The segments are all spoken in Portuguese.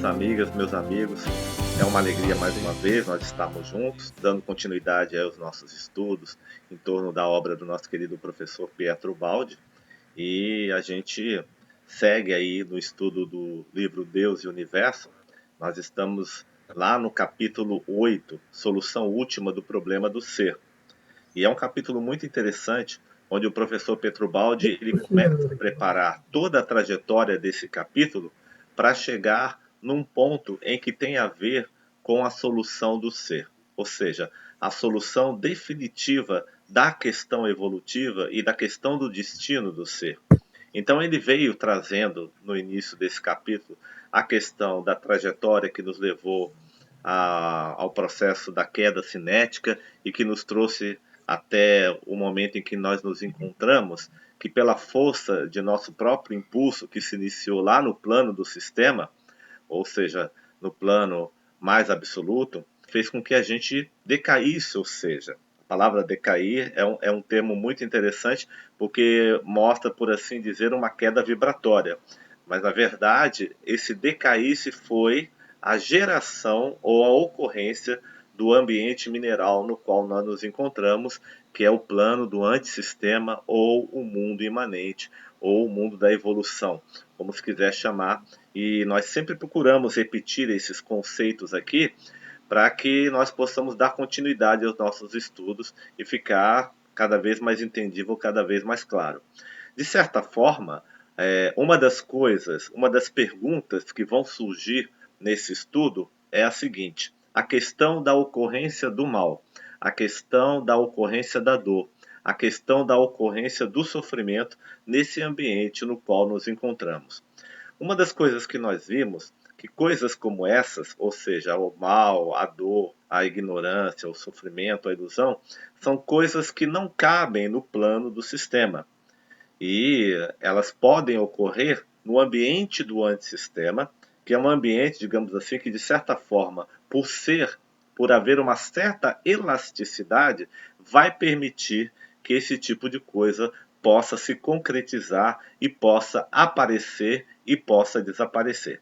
amigas, meus amigos. É uma alegria mais uma vez nós estarmos juntos, dando continuidade aos nossos estudos em torno da obra do nosso querido professor Pietro Baldi. E a gente segue aí no estudo do livro Deus e Universo. Nós estamos lá no capítulo 8, Solução Última do Problema do Ser. E é um capítulo muito interessante, onde o professor Baldi ele começa a preparar toda a trajetória desse capítulo para chegar num ponto em que tem a ver com a solução do ser, ou seja, a solução definitiva da questão evolutiva e da questão do destino do ser. Então ele veio trazendo no início desse capítulo a questão da trajetória que nos levou ao processo da queda cinética e que nos trouxe até o momento em que nós nos encontramos, que pela força de nosso próprio impulso que se iniciou lá no plano do sistema, ou seja, no plano mais absoluto, fez com que a gente decaísse, ou seja, a palavra decair é um termo muito interessante porque mostra, por assim dizer, uma queda vibratória. Mas, na verdade, esse decair-se foi a geração ou a ocorrência do ambiente mineral no qual nós nos encontramos, que é o plano do antissistema ou o mundo imanente, ou o mundo da evolução, como se quiser chamar. E nós sempre procuramos repetir esses conceitos aqui para que nós possamos dar continuidade aos nossos estudos e ficar cada vez mais entendível, cada vez mais claro. De certa forma, uma das coisas, uma das perguntas que vão surgir nesse estudo é a seguinte: a questão da ocorrência do mal, a questão da ocorrência da dor, a questão da ocorrência do sofrimento nesse ambiente no qual nos encontramos. Uma das coisas que nós vimos, que coisas como essas, ou seja, o mal, a dor, a ignorância, o sofrimento, a ilusão, são coisas que não cabem no plano do sistema. E elas podem ocorrer no ambiente do antissistema, que é um ambiente, digamos assim, que de certa forma, por haver uma certa elasticidade, vai permitir que esse tipo de coisa possa se concretizar e possa aparecer e possa desaparecer.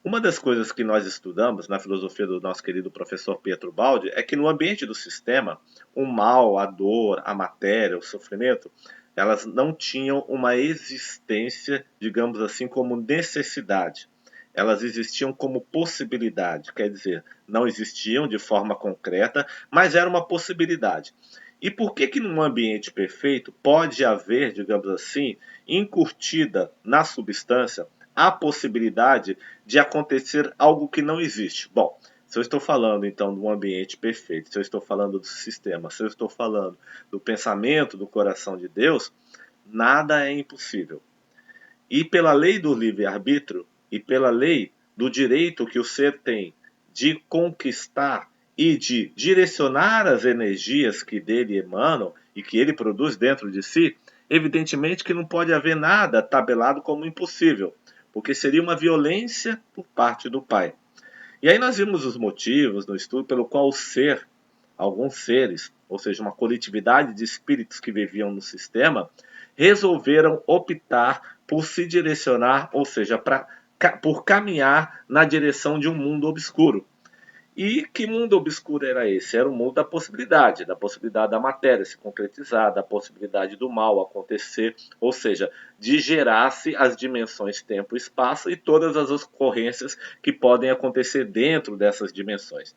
Uma das coisas que nós estudamos na filosofia do nosso querido professor Pietro Baldi é que no ambiente do sistema, o mal, a dor, a matéria, o sofrimento, elas não tinham uma existência, digamos assim, como necessidade. Elas existiam como possibilidade, quer dizer, não existiam de forma concreta, mas era uma possibilidade. E por que num ambiente perfeito pode haver, digamos assim, incutida na substância a possibilidade de acontecer algo que não existe? Bom, se eu estou falando então de um ambiente perfeito, se eu estou falando do sistema, se eu estou falando do pensamento do coração de Deus, nada é impossível. E pela lei do livre-arbítrio e pela lei do direito que o ser tem de conquistar e de direcionar as energias que dele emanam e que ele produz dentro de si, evidentemente que não pode haver nada tabelado como impossível, porque seria uma violência por parte do Pai. E aí nós vimos os motivos no estudo pelo qual o ser, alguns seres, ou seja, uma coletividade de espíritos que viviam no sistema, resolveram optar por se direcionar, ou seja, por caminhar na direção de um mundo obscuro. E que mundo obscuro era esse? Era o mundo da possibilidade da matéria se concretizar, da possibilidade do mal acontecer, ou seja, de gerar-se as dimensões tempo e espaço e todas as ocorrências que podem acontecer dentro dessas dimensões.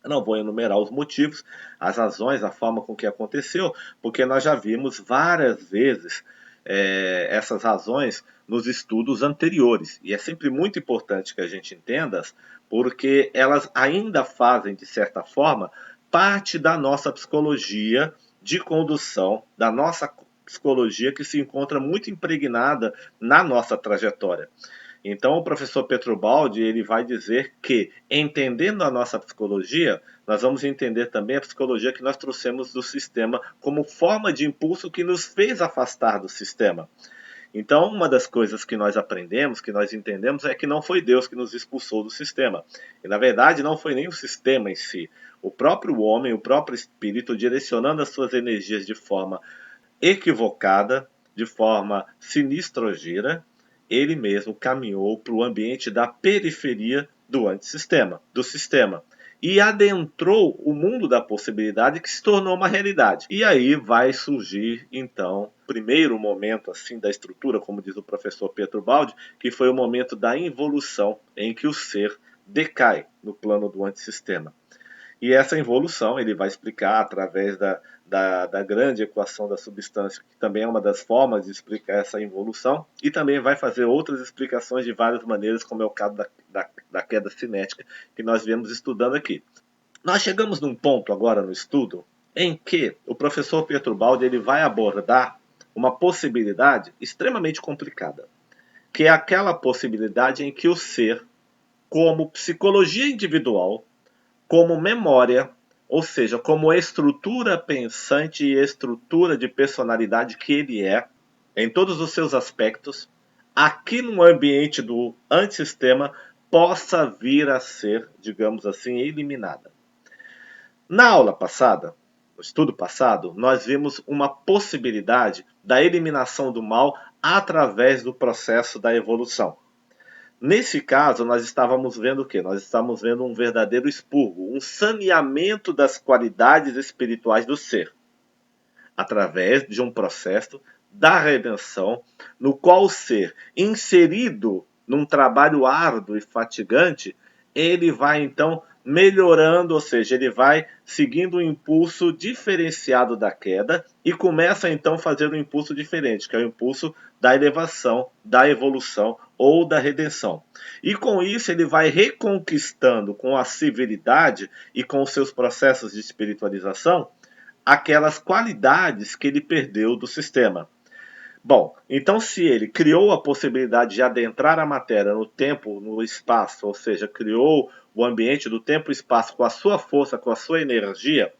Eu não vou enumerar os motivos, as razões, a forma com que aconteceu, porque nós já vimos várias vezes essas razões nos estudos anteriores. E é sempre muito importante que a gente entenda, porque elas ainda fazem, de certa forma, parte da nossa psicologia de condução, da nossa psicologia que se encontra muito impregnada na nossa trajetória. Então, o professor Baldi ele vai dizer que, entendendo a nossa psicologia, nós vamos entender também a psicologia que nós trouxemos do sistema como forma de impulso que nos fez afastar do sistema. Então, uma das coisas que nós aprendemos, que nós entendemos, é que não foi Deus que nos expulsou do sistema. E, na verdade, não foi nem o sistema em si. O próprio homem, o próprio espírito, direcionando as suas energias de forma equivocada, de forma sinistrogira, ele mesmo caminhou para o ambiente da periferia do antissistema, do sistema. E adentrou o mundo da possibilidade que se tornou uma realidade. E aí vai surgir, então, o primeiro momento assim da estrutura, como diz o professor Pietro Baldi, que foi o momento da involução em que o ser decai no plano do antissistema. E essa involução ele vai explicar através da grande equação da substância, que também é uma das formas de explicar essa involução, e também vai fazer outras explicações de várias maneiras, como é o caso da queda cinética, que nós viemos estudando aqui. Nós chegamos num ponto agora no estudo em que o professor Pietro Baldi ele vai abordar uma possibilidade extremamente complicada, que é aquela possibilidade em que o ser, como psicologia individual, como memória, ou seja, como estrutura pensante e estrutura de personalidade que ele é, em todos os seus aspectos, aqui no ambiente do antissistema, possa vir a ser, digamos assim, eliminada. Na aula passada, no estudo passado, nós vimos uma possibilidade da eliminação do mal através do processo da evolução. Nesse caso, nós estávamos vendo o quê? Nós estávamos vendo um verdadeiro expurgo, um saneamento das qualidades espirituais do ser, através de um processo da redenção, no qual o ser, inserido num trabalho árduo e fatigante, ele vai então melhorando, ou seja, ele vai seguindo um impulso diferenciado da queda e começa então a fazer um impulso diferente, que é o impulso da elevação, da evolução ou da redenção. E com isso ele vai reconquistando com a civilidade e com os seus processos de espiritualização aquelas qualidades que ele perdeu do sistema. Bom, então se ele criou a possibilidade de adentrar a matéria no tempo, no espaço, ou seja, criou o ambiente do tempo e espaço com a sua força, com a sua energia,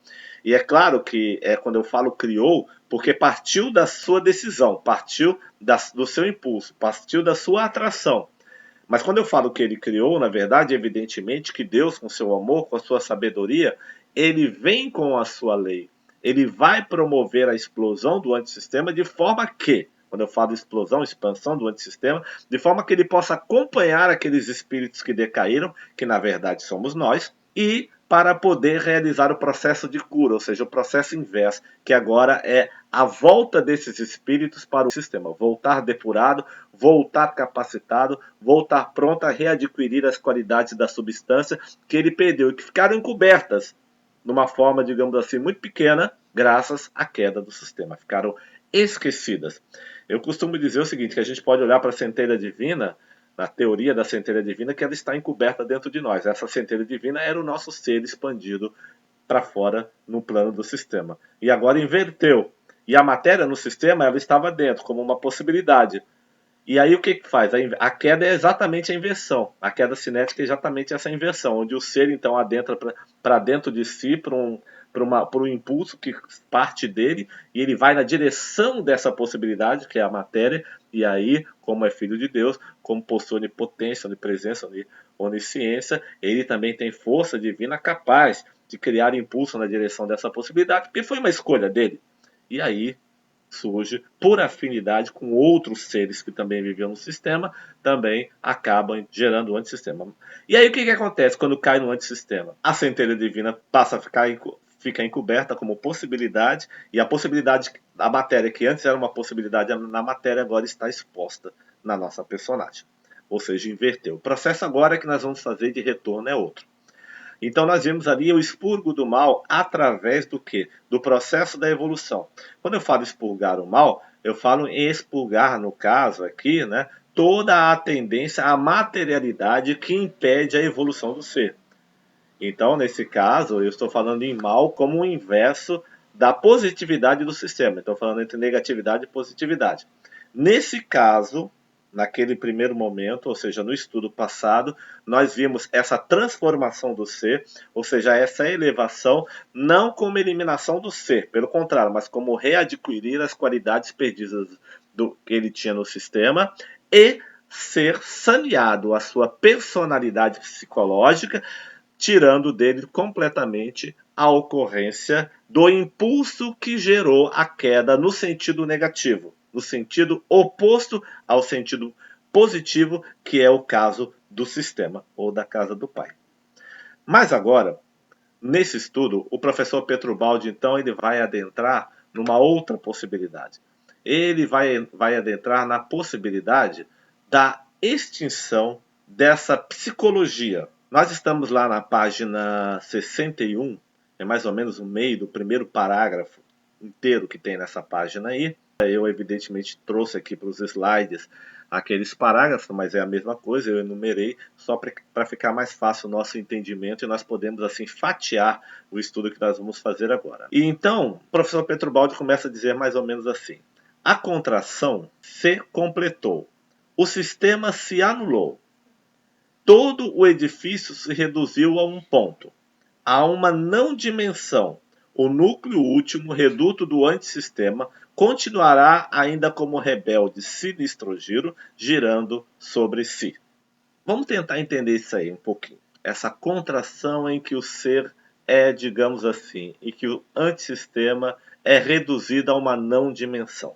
e é claro que quando eu falo criou, porque partiu da sua decisão, partiu do seu impulso, partiu da sua atração. Mas quando eu falo que ele criou, na verdade, evidentemente que Deus, com seu amor, com a sua sabedoria, ele vem com a sua lei. Ele vai promover a explosão do antissistema de forma que, quando eu falo explosão, expansão do antissistema, de forma que ele possa acompanhar aqueles espíritos que decaíram, que na verdade somos nós, e para poder realizar o processo de cura, ou seja, o processo inverso, que agora é a volta desses espíritos para o sistema, voltar depurado, voltar capacitado, voltar pronto a readquirir as qualidades da substância que ele perdeu e que ficaram encobertas numa forma, digamos assim, muito pequena, graças à queda do sistema. Ficaram esquecidas. Eu costumo dizer o seguinte, que a gente pode olhar para a centelha divina, na teoria da centelha divina, que ela está encoberta dentro de nós. Essa centelha divina era o nosso ser expandido para fora no plano do sistema. E agora inverteu. E a matéria no sistema ela estava dentro, como uma possibilidade. E aí o que que faz? A queda é exatamente a inversão. A queda cinética é exatamente essa inversão, onde o ser então adentra para dentro de si, para um impulso que parte dele, e ele vai na direção dessa possibilidade, que é a matéria, e aí, como é filho de Deus, como possui onipotência, onipresença, onisciência, ele também tem força divina capaz de criar impulso na direção dessa possibilidade, porque foi uma escolha dele. E aí surge, por afinidade com outros seres que também viviam no sistema, também acabam gerando o antissistema. E aí o que acontece quando cai no antissistema? A centelha divina passa a fica encoberta como possibilidade, e a possibilidade da matéria, que antes era uma possibilidade na matéria, agora está exposta na nossa personagem. Ou seja, inverteu. O processo agora que nós vamos fazer de retorno é outro. Então nós vimos ali o expurgo do mal através do quê? Do processo da evolução. Quando eu falo expurgar o mal, eu falo em expurgar, no caso aqui, né, toda a tendência à materialidade que impede a evolução do ser. Então, nesse caso, eu estou falando em mal como o inverso da positividade do sistema. Estou falando entre negatividade e positividade. Nesse caso, naquele primeiro momento, ou seja, no estudo passado, nós vimos essa transformação do ser, ou seja, essa elevação, não como eliminação do ser, pelo contrário, mas como readquirir as qualidades perdidas que ele tinha no sistema e ser saneado a sua personalidade psicológica, tirando dele completamente a ocorrência do impulso que gerou a queda no sentido negativo, no sentido oposto ao sentido positivo, que é o caso do sistema ou da casa do pai. Mas agora, nesse estudo, o professor Petrobaldi, então, ele vai adentrar numa outra possibilidade. Ele vai adentrar na possibilidade da extinção dessa psicologia. Nós estamos lá na página 61, é mais ou menos o meio do primeiro parágrafo inteiro que tem nessa página aí. Eu, evidentemente, trouxe aqui para os slides aqueles parágrafos, mas é a mesma coisa, eu enumerei só para ficar mais fácil o nosso entendimento e nós podemos, assim, fatiar o estudo que nós vamos fazer agora. E então, o professor Petrobaldi começa a dizer mais ou menos assim: a contração se completou, o sistema se anulou, todo o edifício se reduziu a um ponto, a uma não dimensão. O núcleo último, reduto do antissistema, continuará ainda como rebelde sinistro giro, girando sobre si. Vamos tentar entender isso aí um pouquinho. Essa contração em que o ser é, digamos assim, e que o antissistema é reduzido a uma não dimensão.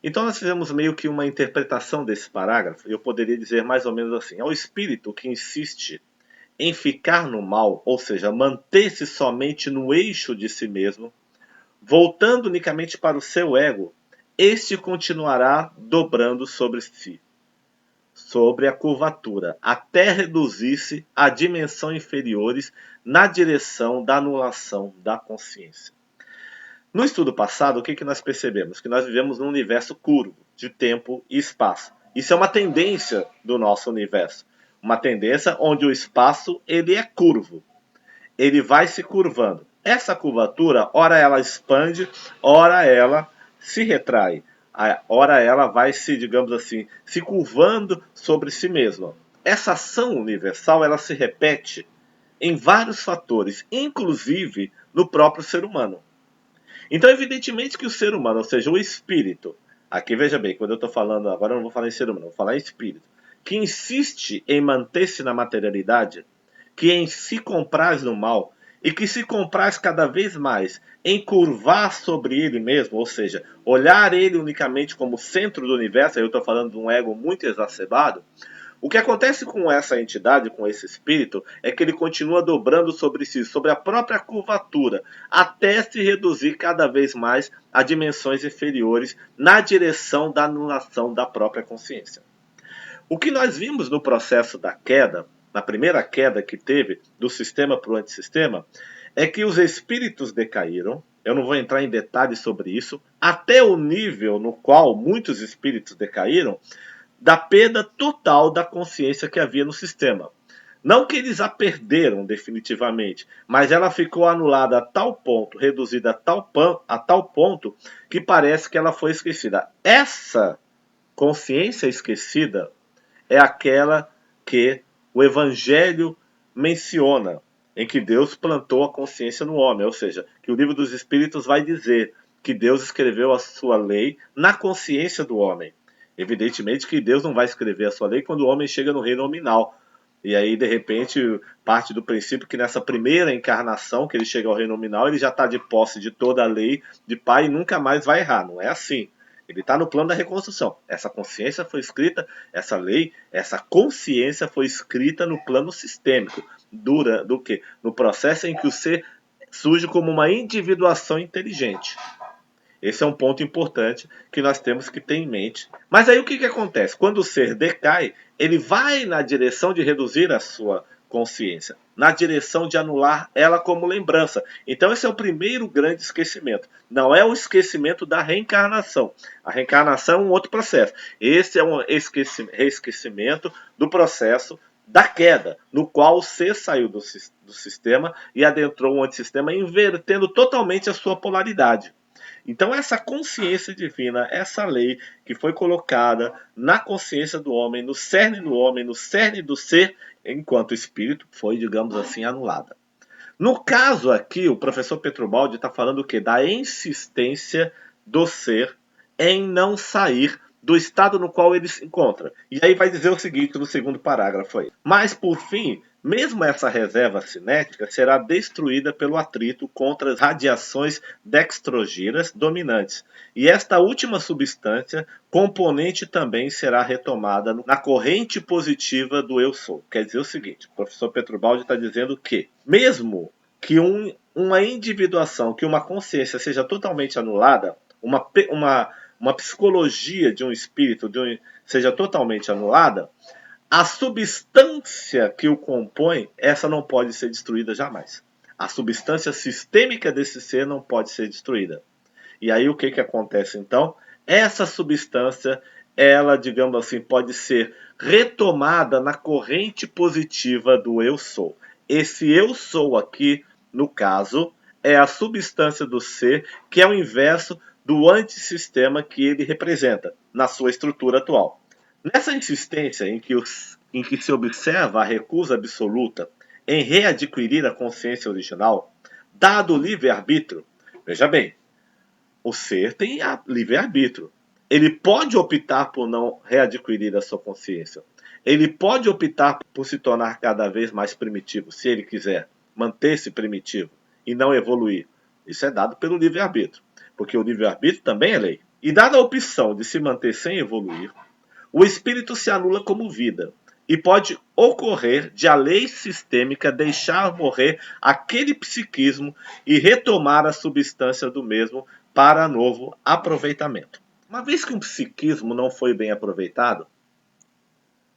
Então nós fizemos meio que uma interpretação desse parágrafo, e eu poderia dizer mais ou menos assim: é o espírito que insiste em ficar no mal, ou seja, manter-se somente no eixo de si mesmo, voltando unicamente para o seu ego, este continuará dobrando sobre si, sobre a curvatura, até reduzir-se a dimensões inferiores na direção da anulação da consciência. No estudo passado, o que nós percebemos? Que nós vivemos num universo curvo, de tempo e espaço. Isso é uma tendência do nosso universo. Uma tendência onde o espaço ele é curvo. Ele vai se curvando. Essa curvatura, ora ela expande, ora ela se retrai. Ora ela vai se, digamos assim, se curvando sobre si mesma. Essa ação universal, ela se repete em vários fatores, inclusive no próprio ser humano. Então, evidentemente que o ser humano, ou seja, o espírito, aqui veja bem, quando eu estou falando, agora eu não vou falar em ser humano, vou falar em espírito, que insiste em manter-se na materialidade, que em se compraz no mal, e que se compraz cada vez mais em curvar sobre ele mesmo, ou seja, olhar ele unicamente como centro do universo, aí eu estou falando de um ego muito exacerbado. O que acontece com essa entidade, com esse espírito, é que ele continua dobrando sobre si, sobre a própria curvatura, até se reduzir cada vez mais a dimensões inferiores na direção da anulação da própria consciência. O que nós vimos no processo da queda, na primeira queda que teve do sistema para o antissistema, é que os espíritos decaíram. Eu não vou entrar em detalhes sobre isso, até o nível no qual muitos espíritos decaíram, da perda total da consciência que havia no sistema. Não que eles a perderam definitivamente, mas ela ficou anulada a tal ponto, reduzida a tal ponto, que parece que ela foi esquecida. Essa consciência esquecida é aquela que o Evangelho menciona, em que Deus plantou a consciência no homem, ou seja, que o Livro dos Espíritos vai dizer que Deus escreveu a sua lei na consciência do homem. Evidentemente que Deus não vai escrever a sua lei quando o homem chega no reino nominal. E aí, de repente, parte do princípio que nessa primeira encarnação, que ele chega ao reino nominal, ele já está de posse de toda a lei de pai e nunca mais vai errar. Não é assim. Ele está no plano da reconstrução. Essa consciência foi escrita, essa lei, essa consciência foi escrita no plano sistêmico. Do quê? No processo em que o ser surge como uma individuação inteligente. Esse é um ponto importante que nós temos que ter em mente. Mas aí o que acontece? Quando o ser decai, ele vai na direção de reduzir a sua consciência, na direção de anular ela como lembrança. Então esse é o primeiro grande esquecimento. Não é o esquecimento da reencarnação. A reencarnação é um outro processo. Esse é um reesquecimento do processo da queda, no qual o ser saiu do sistema e adentrou um antissistema, invertendo totalmente a sua polaridade. Então essa consciência divina, essa lei que foi colocada na consciência do homem, no cerne do homem, no cerne do ser, enquanto espírito, foi, digamos assim, anulada. No caso aqui, o professor Petrobaldi está falando o quê? Da insistência do ser em não sair do estado no qual ele se encontra. E aí vai dizer o seguinte no segundo parágrafo aí. Mas, por fim, Mesmo essa reserva cinética será destruída pelo atrito contra as radiações dextrogiras dominantes, e esta última substância, componente, também será retomada na corrente positiva do eu sou. Quer dizer o seguinte, o professor Petrobaldi está dizendo que, mesmo que uma individuação, que uma consciência seja totalmente anulada, uma psicologia de um espírito seja totalmente anulada, a substância que o compõe, essa não pode ser destruída jamais. A substância sistêmica desse ser não pode ser destruída. E aí o que acontece então? Essa substância, ela, digamos assim, pode ser retomada na corrente positiva do eu sou. Esse eu sou aqui, no caso, é a substância do ser, que é o inverso do antissistema que ele representa na sua estrutura atual. Nessa insistência em que se observa a recusa absoluta em readquirir a consciência original, dado o livre-arbítrio, veja bem, o ser tem livre-arbítrio. Ele pode optar por não readquirir a sua consciência. Ele pode optar por se tornar cada vez mais primitivo, se ele quiser manter-se primitivo e não evoluir. Isso é dado pelo livre-arbítrio, porque o livre-arbítrio também é lei. E dada a opção de se manter sem evoluir, o espírito se anula como vida, e pode ocorrer de a lei sistêmica deixar morrer aquele psiquismo e retomar a substância do mesmo para novo aproveitamento. Uma vez que um psiquismo não foi bem aproveitado,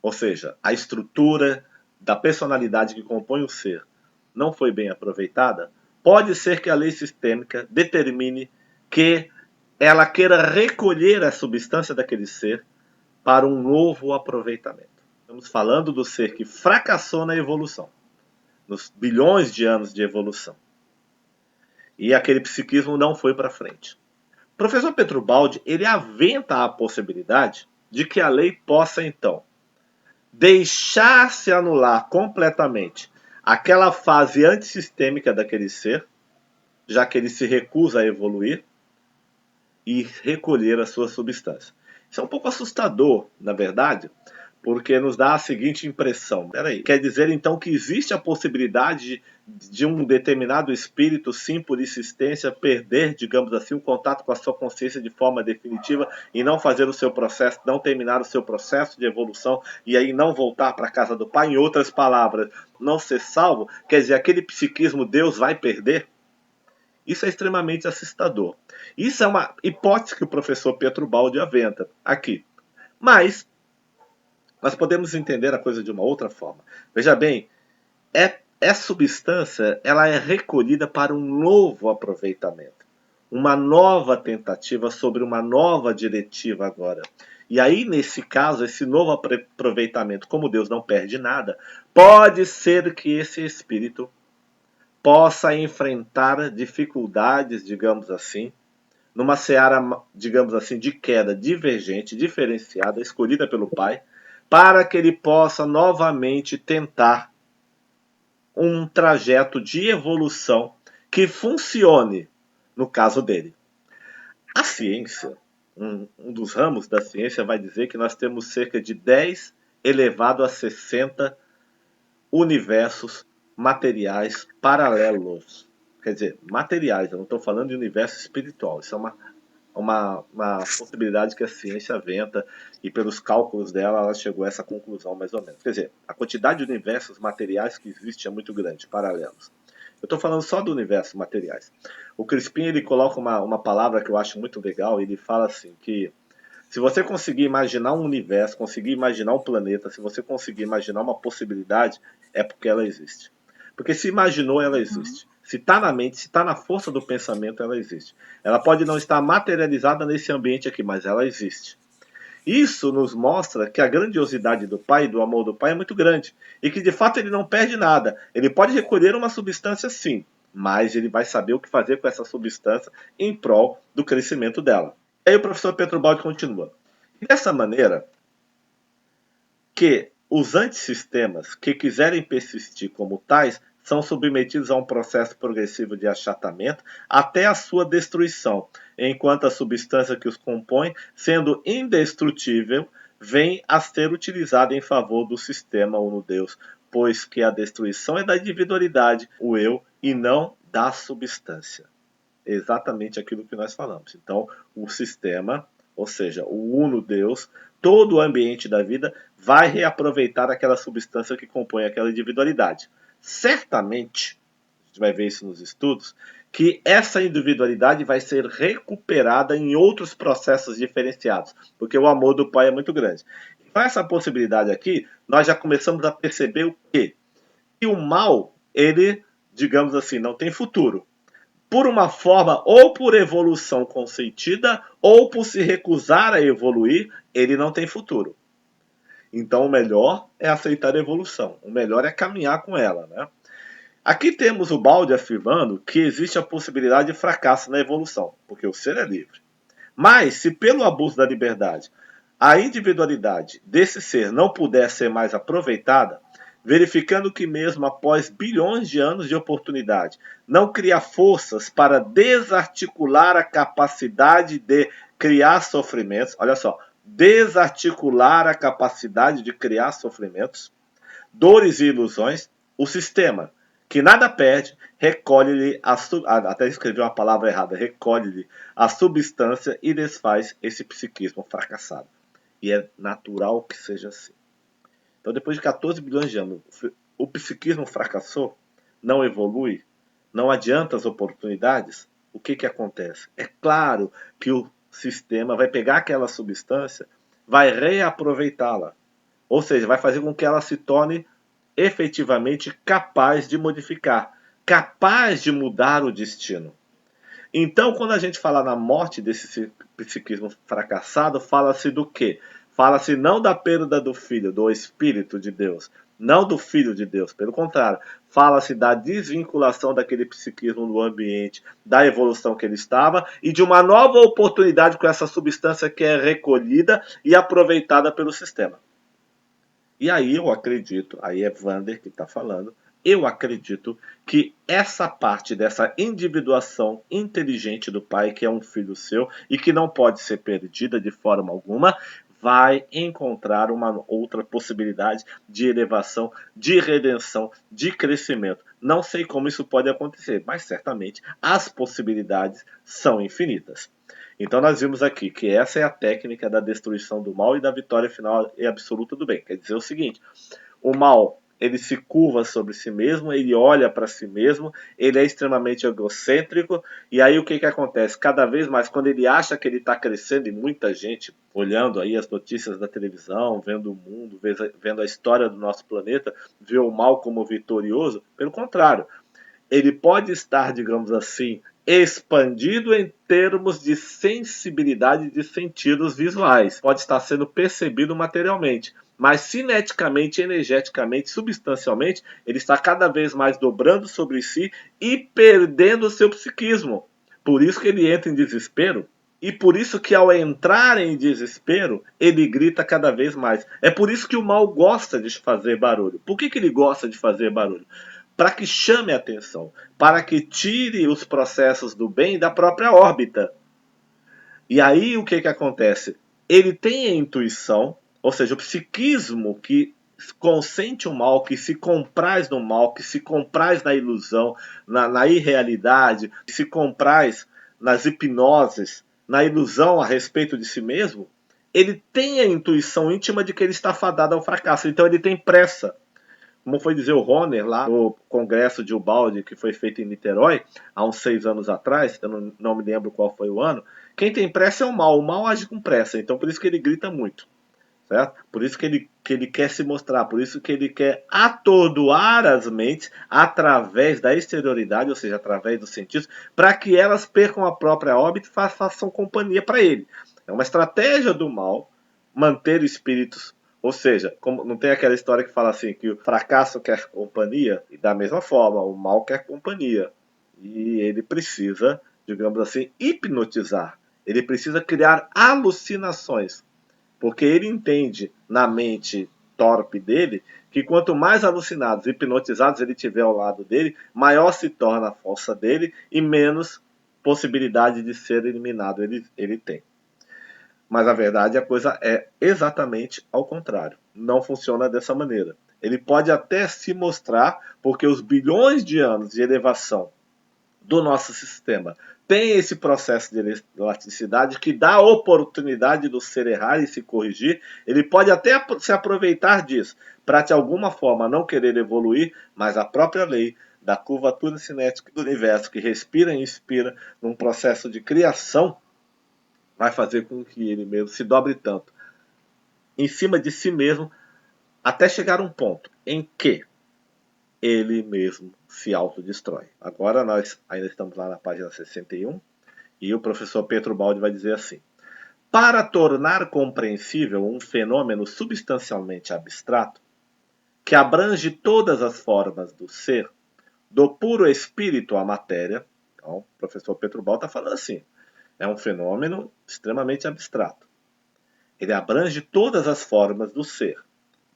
ou seja, a estrutura da personalidade que compõe o ser não foi bem aproveitada, pode ser que a lei sistêmica determine que ela queira recolher a substância daquele ser para um novo aproveitamento. Estamos falando do ser que fracassou na evolução, nos bilhões de anos de evolução. E aquele psiquismo não foi para frente. O professor Petrobaldi, ele aventa a possibilidade de que a lei possa, então, deixar-se anular completamente aquela fase antissistêmica daquele ser, já que ele se recusa a evoluir, e recolher a sua substância. Isso é um pouco assustador, na verdade, porque nos dá a seguinte impressão. Peraí, quer dizer então que existe a possibilidade de um determinado espírito, sim, por insistência, perder, digamos assim, o contato com a sua consciência de forma definitiva e não fazer o seu processo, não terminar o seu processo de evolução e aí não voltar para a casa do Pai? Em outras palavras, não ser salvo? Quer dizer, aquele psiquismo Deus vai perder? Isso é extremamente assustador. Isso é uma hipótese que o professor Petrobaldi aventa aqui. Mas nós podemos entender a coisa de uma outra forma. Veja bem, essa substância ela é recolhida para um novo aproveitamento, uma nova tentativa sobre uma nova diretiva agora. E aí, nesse caso, esse novo aproveitamento, como Deus não perde nada, pode ser que esse espírito possa enfrentar dificuldades, digamos assim, numa seara, digamos assim, de queda divergente, diferenciada, escolhida pelo Pai, para que ele possa novamente tentar um trajeto de evolução que funcione no caso dele. A ciência, um dos ramos da ciência vai dizer que nós temos cerca de 10 elevado a 60 universos materiais paralelos. Quer dizer, materiais, eu não estou falando de universo espiritual. Isso é uma possibilidade que a ciência aventa e pelos cálculos dela ela chegou a essa conclusão mais ou menos. Quer dizer, a quantidade de universos materiais que existe é muito grande, paralelos. Eu estou falando só do universo materiais. O Crispim ele coloca uma palavra que eu acho muito legal, ele fala assim que se você conseguir imaginar um universo, conseguir imaginar um planeta, se você conseguir imaginar uma possibilidade, é porque ela existe. Porque se imaginou, ela existe. Se está na mente, se está na força do pensamento, ela existe. Ela pode não estar materializada nesse ambiente aqui, mas ela existe. Isso nos mostra que a grandiosidade do Pai, do amor do Pai, é muito grande. E que de fato ele não perde nada. Ele pode recolher uma substância sim, mas ele vai saber o que fazer com essa substância em prol do crescimento dela. Aí o professor Petrobaldi continua. Dessa maneira, que os antissistemas que quiserem persistir como tais são submetidos a um processo progressivo de achatamento até a sua destruição, enquanto a substância que os compõe, sendo indestrutível, vem a ser utilizada em favor do sistema Uno Deus pois que a destruição é da individualidade, o eu, e não da substância. Exatamente aquilo que nós falamos. Então, o sistema, ou seja, o uno Deus, todo o ambiente da vida vai reaproveitar aquela substância que compõe aquela individualidade. Certamente, a gente vai ver isso nos estudos, que essa individualidade vai ser recuperada em outros processos diferenciados, porque o amor do Pai é muito grande. Com essa possibilidade aqui, nós já começamos a perceber o quê? Que o mal, ele, digamos assim, não tem futuro. Por uma forma, ou por evolução consentida, ou por se recusar a evoluir, ele não tem futuro. Então o melhor é aceitar a evolução, o melhor é caminhar com ela, né? Aqui temos o Balde afirmando que existe a possibilidade de fracasso na evolução, porque o ser é livre. Mas, se pelo abuso da liberdade a individualidade desse ser não puder ser mais aproveitada, verificando que mesmo após bilhões de anos de oportunidade, não cria forças para desarticular a capacidade de criar sofrimentos, olha só, desarticular a capacidade de criar sofrimentos, dores e ilusões, o sistema, que nada perde, recolhe-lhe até escrevi uma palavra errada, recolhe-lhe a substância e desfaz esse psiquismo fracassado. E é natural que seja assim. Então, depois de 14 bilhões de anos, o psiquismo fracassou, não evolui, não adianta as oportunidades, o que, que acontece? É claro que o sistema vai pegar aquela substância, vai reaproveitá-la. Ou seja, vai fazer com que ela se torne efetivamente capaz de modificar, capaz de mudar o destino. Então, quando a gente fala na morte desse psiquismo fracassado, fala-se do quê? Fala-se não da perda do filho, do Espírito de Deus, não do Filho de Deus, pelo contrário, fala-se da desvinculação daquele psiquismo do ambiente, da evolução que ele estava e de uma nova oportunidade com essa substância que é recolhida e aproveitada pelo sistema. E aí eu acredito, aí é Vander que está falando, eu acredito que essa parte dessa individuação inteligente do pai, que é um filho seu e que não pode ser perdida de forma alguma, vai encontrar uma outra possibilidade de elevação, de redenção, de crescimento. Não sei como isso pode acontecer, mas certamente as possibilidades são infinitas. Então nós vimos aqui que essa é a técnica da destruição do mal e da vitória final e absoluta do bem. Quer dizer o seguinte, o mal, ele se curva sobre si mesmo, ele olha para si mesmo, ele é extremamente egocêntrico, e aí o que, que acontece? Cada vez mais, quando ele acha que ele está crescendo, e muita gente olhando aí as notícias da televisão, vendo o mundo, vendo a história do nosso planeta, vê o mal como vitorioso, pelo contrário, ele pode estar, digamos assim, expandido em termos de sensibilidade de sentidos visuais. Pode estar sendo percebido materialmente, mas cineticamente, energeticamente, substancialmente, ele está cada vez mais dobrando sobre si e perdendo o seu psiquismo. Por isso que ele entra em desespero. E por isso que ao entrar em desespero, ele grita cada vez mais. É por isso que o mal gosta de fazer barulho. Por que, que ele gosta de fazer barulho? Para que chame a atenção, para que tire os processos do bem da própria órbita. E aí o que, que acontece? Ele tem a intuição, ou seja, o psiquismo que consente o mal, que se compraz no mal, que se compraz na ilusão, na irrealidade, que se compraz nas hipnoses, na ilusão a respeito de si mesmo, ele tem a intuição íntima de que ele está fadado ao fracasso. Então ele tem pressa. Como foi dizer o Roner lá no congresso de Ubaldi, que foi feito em Niterói, há uns 6 anos atrás, eu não me lembro qual foi o ano, quem tem pressa é o mal age com pressa, então por isso que ele grita muito, certo? Por isso que ele quer se mostrar, por isso que ele quer atordoar as mentes através da exterioridade, ou seja, através dos sentidos, para que elas percam a própria órbita e façam companhia para ele. É uma estratégia do mal manter espíritos. Ou seja, como não tem aquela história que fala assim, que o fracasso quer companhia, e da mesma forma, o mal quer companhia. E ele precisa, digamos assim, hipnotizar. Ele precisa criar alucinações. Porque ele entende na mente torpe dele que quanto mais alucinados, hipnotizados ele tiver ao lado dele, maior se torna a força dele e menos possibilidade de ser eliminado ele tem. Mas a verdade, a coisa é exatamente ao contrário. Não funciona dessa maneira. Ele pode até se mostrar, porque os bilhões de anos de elevação do nosso sistema tem esse processo de elasticidade que dá a oportunidade do ser errar e se corrigir. Ele pode até se aproveitar disso para de alguma forma não querer evoluir, mas a própria lei da curvatura cinética do universo, que respira e inspira num processo de criação, vai fazer com que ele mesmo se dobre tanto em cima de si mesmo até chegar a um ponto em que ele mesmo se autodestrói. Agora nós ainda estamos lá na página 61 e o professor Pietro Baldi vai dizer assim: para tornar compreensível um fenômeno substancialmente abstrato, que abrange todas as formas do ser, do puro espírito à matéria, então o professor Pietro Baldi está falando assim, é um fenômeno extremamente abstrato. Ele abrange todas as formas do ser,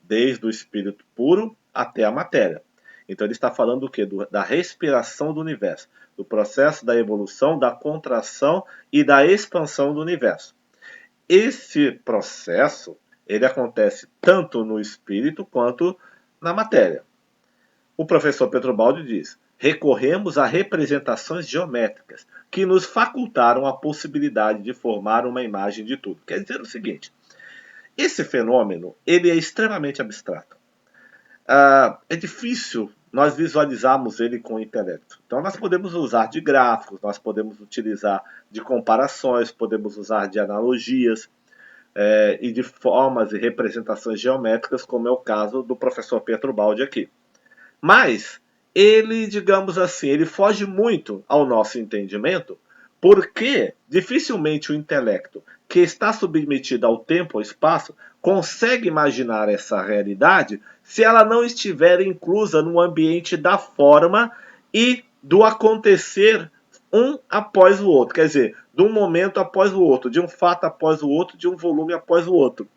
desde o espírito puro até a matéria. Então ele está falando do quê? Da respiração do universo, do processo da evolução, da contração e da expansão do universo. Esse processo, ele acontece tanto no espírito quanto na matéria. O professor Pietro Baldi diz: recorremos a representações geométricas que nos facultaram a possibilidade de formar uma imagem de tudo. Quer dizer o seguinte, esse fenômeno ele é extremamente abstrato. É difícil nós visualizarmos ele com o intelecto. Então nós podemos usar de gráficos, nós podemos utilizar de comparações, podemos usar de analogias e de formas e representações geométricas, como é o caso do professor Pietro Baldi aqui. Mas ele, digamos assim, ele foge muito ao nosso entendimento, porque dificilmente o intelecto, que está submetido ao tempo, ao espaço, consegue imaginar essa realidade se ela não estiver inclusa no ambiente da forma e do acontecer um após o outro. Quer dizer, de um momento após o outro, de um fato após o outro, de um volume após o outro.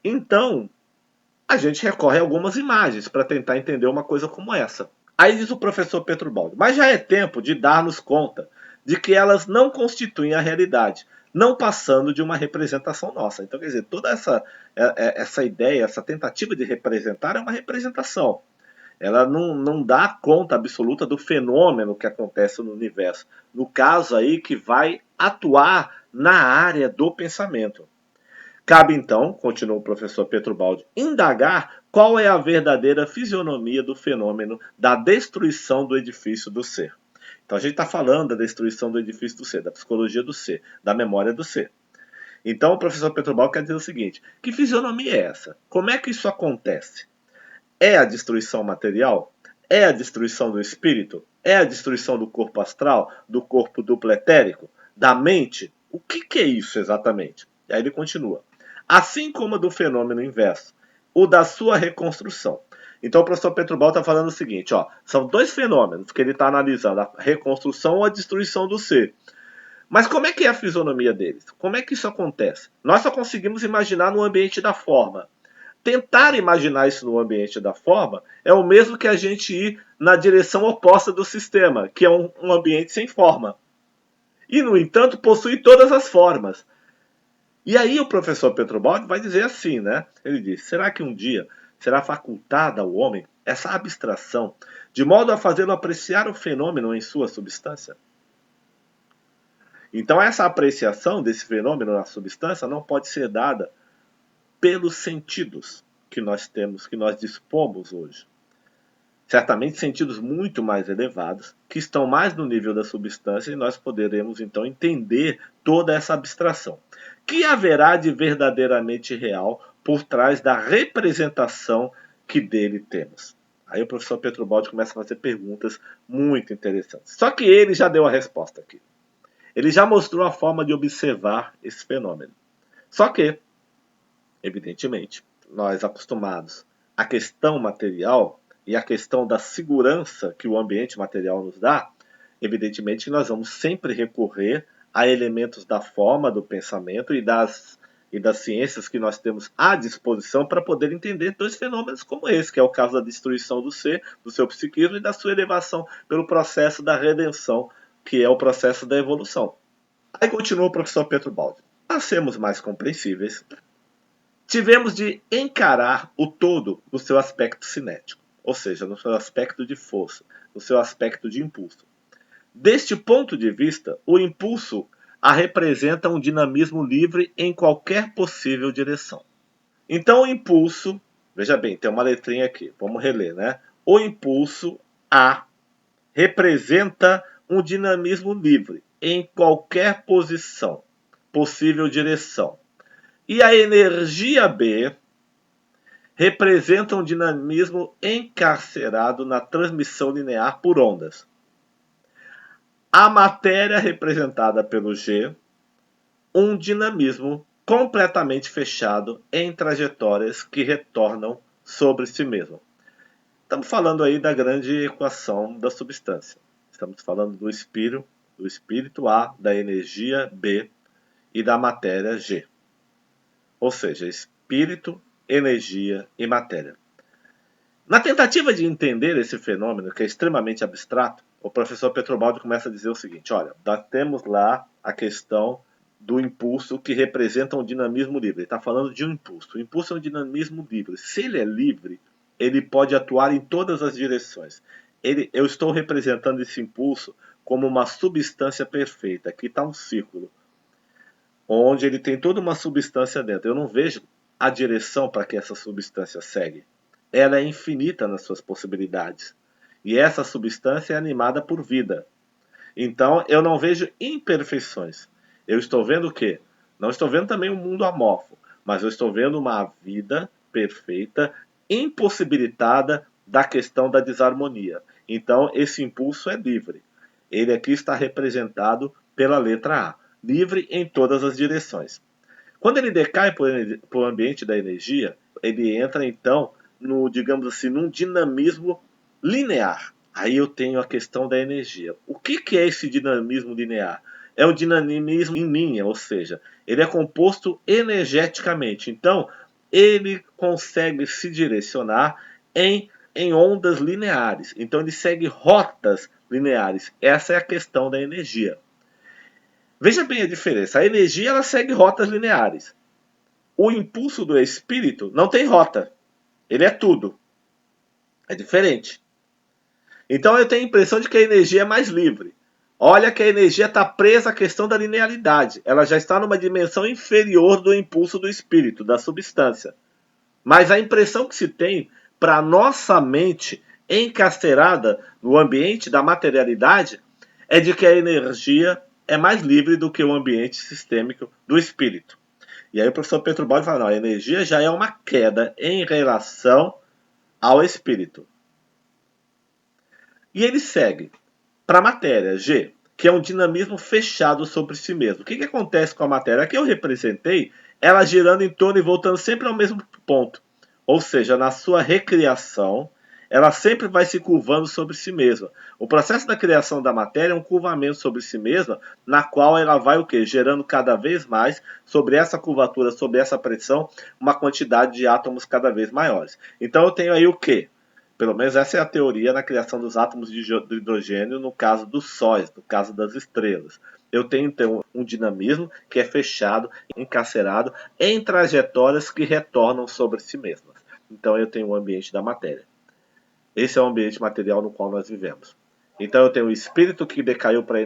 Então, a gente recorre a algumas imagens para tentar entender uma coisa como essa. Aí diz o professor Pietro Baldi, mas já é tempo de darmos conta de que elas não constituem a realidade, não passando de uma representação nossa. Então, quer dizer, toda essa ideia, essa tentativa de representar é uma representação. Ela não dá conta absoluta do fenômeno que acontece no universo. No caso aí, que vai atuar na área do pensamento. Cabe então, continuou o professor Pietro Baldi, indagar qual é a verdadeira fisionomia do fenômeno da destruição do edifício do ser. Então a gente está falando da destruição do edifício do ser, da psicologia do ser, da memória do ser. Então o professor Pietro Baldi quer dizer o seguinte, que fisionomia é essa? Como é que isso acontece? É a destruição material? É a destruição do espírito? É a destruição do corpo astral? Do corpo duplo etérico? Da mente? O que é isso exatamente? E aí ele continua. Assim como do fenômeno inverso, o da sua reconstrução. Então o professor Pietro Baldi está falando o seguinte, ó, são dois fenômenos que ele está analisando, a reconstrução ou a destruição do ser. Mas como é que é a fisionomia deles? Como é que isso acontece? Nós só conseguimos imaginar no ambiente da forma. Tentar imaginar isso no ambiente da forma é o mesmo que a gente ir na direção oposta do sistema, que é um ambiente sem forma. E, no entanto, possui todas as formas. E aí o professor Pietro Baldi vai dizer assim, né? Ele diz, será que um dia será facultada ao homem essa abstração, de modo a fazê-lo apreciar o fenômeno em sua substância? Então essa apreciação desse fenômeno na substância não pode ser dada pelos sentidos que nós temos, que nós dispomos hoje. Certamente sentidos muito mais elevados, que estão mais no nível da substância, e nós poderemos então entender toda essa abstração. Que haverá de verdadeiramente real por trás da representação que dele temos? Aí o professor Pietro Baldi começa a fazer perguntas muito interessantes. Só que ele já deu a resposta aqui. Ele já mostrou a forma de observar esse fenômeno. Só que, evidentemente, nós acostumados à questão material e à questão da segurança que o ambiente material nos dá, evidentemente nós vamos sempre recorrer a elementos da forma, do pensamento e das ciências que nós temos à disposição para poder entender dois fenômenos como esse, que é o caso da destruição do ser, do seu psiquismo e da sua elevação pelo processo da redenção, que é o processo da evolução. Aí continua o professor Pietro Baldi. Para sermos mais compreensíveis, tivemos de encarar o todo no seu aspecto cinético, ou seja, no seu aspecto de força, no seu aspecto de impulso. Deste ponto de vista, o impulso a representa um dinamismo livre em qualquer possível direção. Então, o impulso, veja bem, tem uma letrinha aqui, vamos reler, né? O impulso A representa um dinamismo livre em qualquer posição, possível direção. E a energia B representa um dinamismo encarcerado na transmissão linear por ondas. A matéria representada pelo G, um dinamismo completamente fechado em trajetórias que retornam sobre si mesmo. Estamos falando aí da grande equação da substância. Estamos falando do espírito A, da energia B e da matéria G. Ou seja, espírito, energia e matéria. Na tentativa de entender esse fenômeno, que é extremamente abstrato, o professor Petrobaldi começa a dizer o seguinte: olha, nós temos lá a questão do impulso que representa um dinamismo livre. Ele está falando de um impulso. O impulso é um dinamismo livre. Se ele é livre, ele pode atuar em todas as direções. Eu estou representando esse impulso como uma substância perfeita. Aqui está um círculo, onde ele tem toda uma substância dentro. Eu não vejo a direção para que essa substância segue. Ela é infinita nas suas possibilidades. E essa substância é animada por vida. Então, eu não vejo imperfeições. Eu estou vendo o quê? Não estou vendo também um mundo amorfo, mas eu estou vendo uma vida perfeita, impossibilitada da questão da desarmonia. Então, esse impulso é livre. Ele aqui está representado pela letra A, livre em todas as direções. Quando ele decai para o ambiente da energia, ele entra então no, digamos assim, num dinamismo linear. Aí eu tenho a questão da energia. O que é esse dinamismo linear? É um dinamismo em linha, ou seja, ele é composto energeticamente. Então, ele consegue se direcionar em ondas lineares. Então, ele segue rotas lineares. Essa é a questão da energia. Veja bem a diferença. A energia ela segue rotas lineares. O impulso do espírito não tem rota. Ele é tudo. É diferente. Então eu tenho a impressão de que a energia é mais livre. Olha que a energia está presa à questão da linearidade. Ela já está numa dimensão inferior do impulso do espírito, da substância. Mas a impressão que se tem para a nossa mente encarcerada no ambiente da materialidade é de que a energia é mais livre do que o ambiente sistêmico do espírito. E aí o professor Petrobaldi fala, não, a energia já é uma queda em relação ao espírito. E ele segue para a matéria, G, que é um dinamismo fechado sobre si mesmo. O que acontece com a matéria? Aqui eu representei ela girando em torno e voltando sempre ao mesmo ponto. Ou seja, na sua recriação, ela sempre vai se curvando sobre si mesma. O processo da criação da matéria é um curvamento sobre si mesma, na qual ela vai o quê? Gerando cada vez mais, sobre essa curvatura, sobre essa pressão, uma quantidade de átomos cada vez maiores. Então eu tenho aí o quê? Pelo menos essa é a teoria na criação dos átomos de hidrogênio no caso dos sóis, no caso das estrelas. Eu tenho então um dinamismo que é fechado, encarcerado em trajetórias que retornam sobre si mesmas. Então eu tenho o ambiente da matéria. Esse é o ambiente material no qual nós vivemos. Então eu tenho o espírito que decaiu para a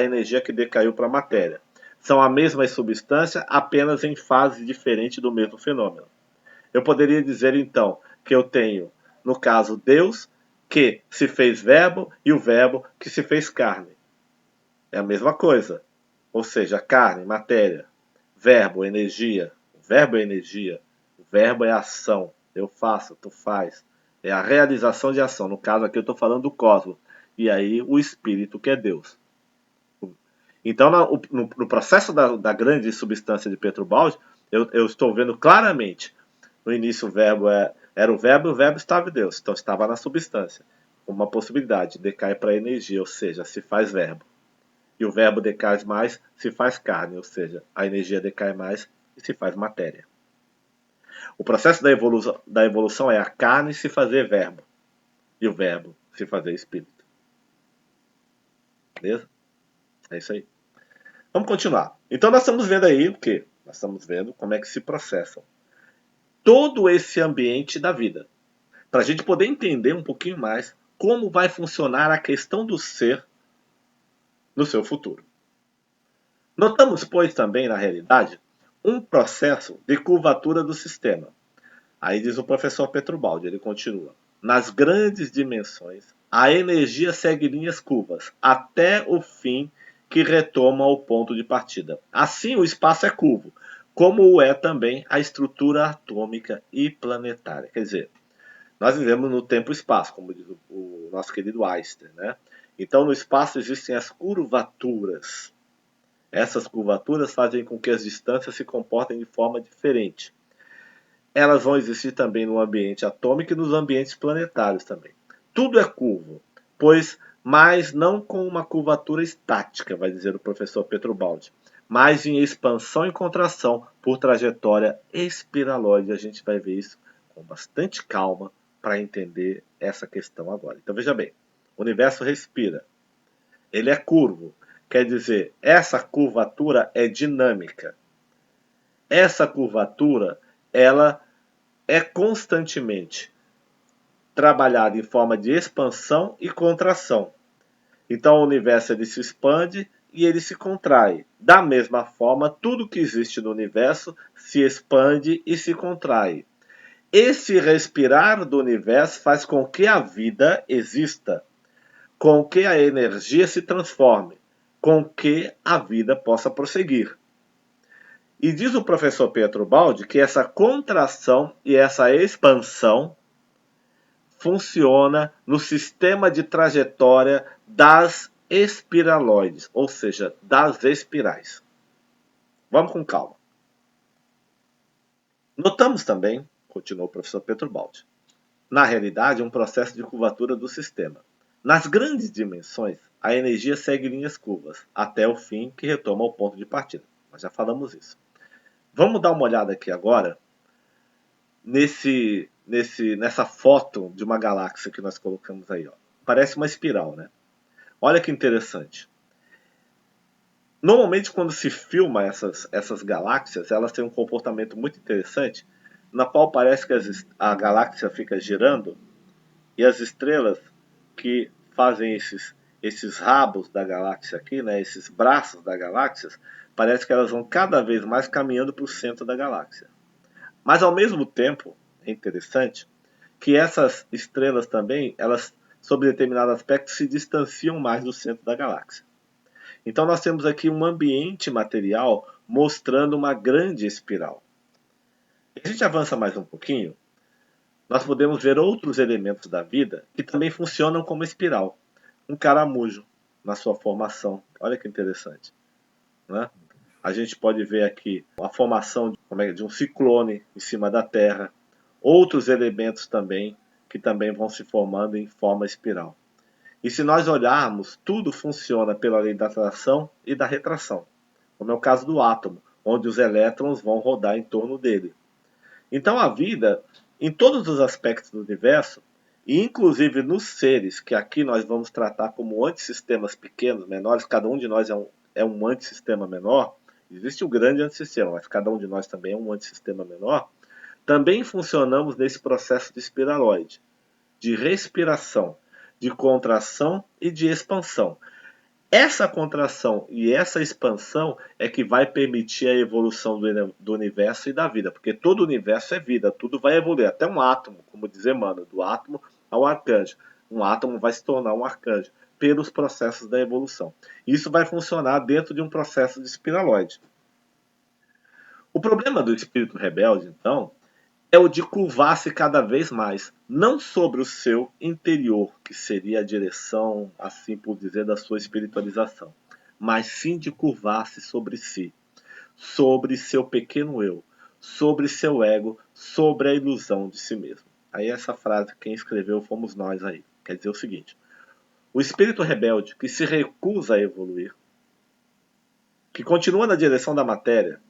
energia que decaiu para a matéria. São a mesma substância, apenas em fases diferentes do mesmo fenômeno. Eu poderia dizer então que eu tenho, no caso, Deus que se fez verbo e o verbo que se fez carne. É a mesma coisa. Ou seja, carne, matéria, verbo, energia. O verbo é energia. O verbo é ação. Eu faço, tu faz. É a realização de ação. No caso aqui eu estou falando do cosmos. E aí o espírito que é Deus. Então no processo da grande substância de Petrobaldi, eu estou vendo claramente. No início o verbo era o verbo e o verbo estava em Deus. Então estava na substância. Uma possibilidade, decai para a energia, ou seja, se faz verbo. E o verbo decai mais, se faz carne, ou seja, a energia decai mais e se faz matéria. O processo da evolução é a carne se fazer verbo e o verbo se fazer espírito. Beleza? É isso aí. Vamos continuar. Então nós estamos vendo aí o quê? Nós estamos vendo como é que se processam todo esse ambiente da vida, para a gente poder entender um pouquinho mais como vai funcionar a questão do ser no seu futuro. Notamos, pois, também, na realidade, um processo de curvatura do sistema. Aí diz o professor Petrubaldi, ele continua. Nas grandes dimensões, a energia segue linhas curvas até o fim que retoma o ponto de partida. Assim, o espaço é curvo, como o é também a estrutura atômica e planetária. Quer dizer, nós vivemos no tempo e espaço, como diz o nosso querido Einstein, né? Então, no espaço existem as curvaturas. Essas curvaturas fazem com que as distâncias se comportem de forma diferente. Elas vão existir também no ambiente atômico e nos ambientes planetários também. Tudo é curvo, mas não com uma curvatura estática, vai dizer o professor Petrubaldi, mas em expansão e contração por trajetória espiraloide. A gente vai ver isso com bastante calma para entender essa questão agora. Então veja bem, o universo respira, ele é curvo, quer dizer, essa curvatura é dinâmica. Essa curvatura, ela é constantemente trabalhada em forma de expansão e contração. Então o universo ele se expande e ele se contrai. Da mesma forma, tudo que existe no universo se expande e se contrai. Esse respirar do universo faz com que a vida exista, com que a energia se transforme, com que a vida possa prosseguir. E diz o professor Petrubaldi que essa contração e essa expansão funciona no sistema de trajetória das espiraloides, ou seja, das espirais. Vamos com calma. Notamos também, continuou o professor Petrubaldi, na realidade, um processo de curvatura do sistema. Nas grandes dimensões, a energia segue linhas curvas, até o fim que retoma o ponto de partida. Nós já falamos isso. Vamos dar uma olhada aqui agora nessa foto de uma galáxia que nós colocamos aí. Ó. Parece uma espiral, né? Olha que interessante. Normalmente, quando se filma essas galáxias, elas têm um comportamento muito interessante, na qual parece que a galáxia fica girando e as estrelas que fazem esses rabos da galáxia aqui, né, esses braços da galáxia, parece que elas vão cada vez mais caminhando para o centro da galáxia. Mas ao mesmo tempo, é interessante que essas estrelas também, elas, sob determinado aspecto, se distanciam mais do centro da galáxia. Então nós temos aqui um ambiente material mostrando uma grande espiral. Se a gente avança mais um pouquinho, nós podemos ver outros elementos da vida que também funcionam como espiral. Um caramujo na sua formação. Olha que interessante. Né? A gente pode ver aqui a formação de um ciclone em cima da Terra. Outros elementos também que também vão se formando em forma espiral. E se nós olharmos, tudo funciona pela lei da atração e da retração, como é o caso do átomo, onde os elétrons vão rodar em torno dele. Então a vida, em todos os aspectos do universo, e inclusive nos seres, que aqui nós vamos tratar como antisistemas pequenos, menores, cada um de nós é um antissistema menor, existe o grande antissistema, mas cada um de nós também é um antissistema menor, também funcionamos nesse processo de espiraloide, de respiração, de contração e de expansão. Essa contração e essa expansão é que vai permitir a evolução do universo e da vida, porque todo o universo é vida, tudo vai evoluir, até um átomo, como diz Emmanuel, do átomo ao arcanjo. Um átomo vai se tornar um arcanjo pelos processos da evolução. Isso vai funcionar dentro de um processo de espiraloide. O problema do espírito rebelde, então, é o de curvar-se cada vez mais, não sobre o seu interior, que seria a direção, assim por dizer, da sua espiritualização, mas sim de curvar-se sobre si, sobre seu pequeno eu, sobre seu ego, sobre a ilusão de si mesmo. Aí essa frase, quem escreveu fomos nós aí. Quer dizer o seguinte, o espírito rebelde que se recusa a evoluir, que continua na direção da matéria,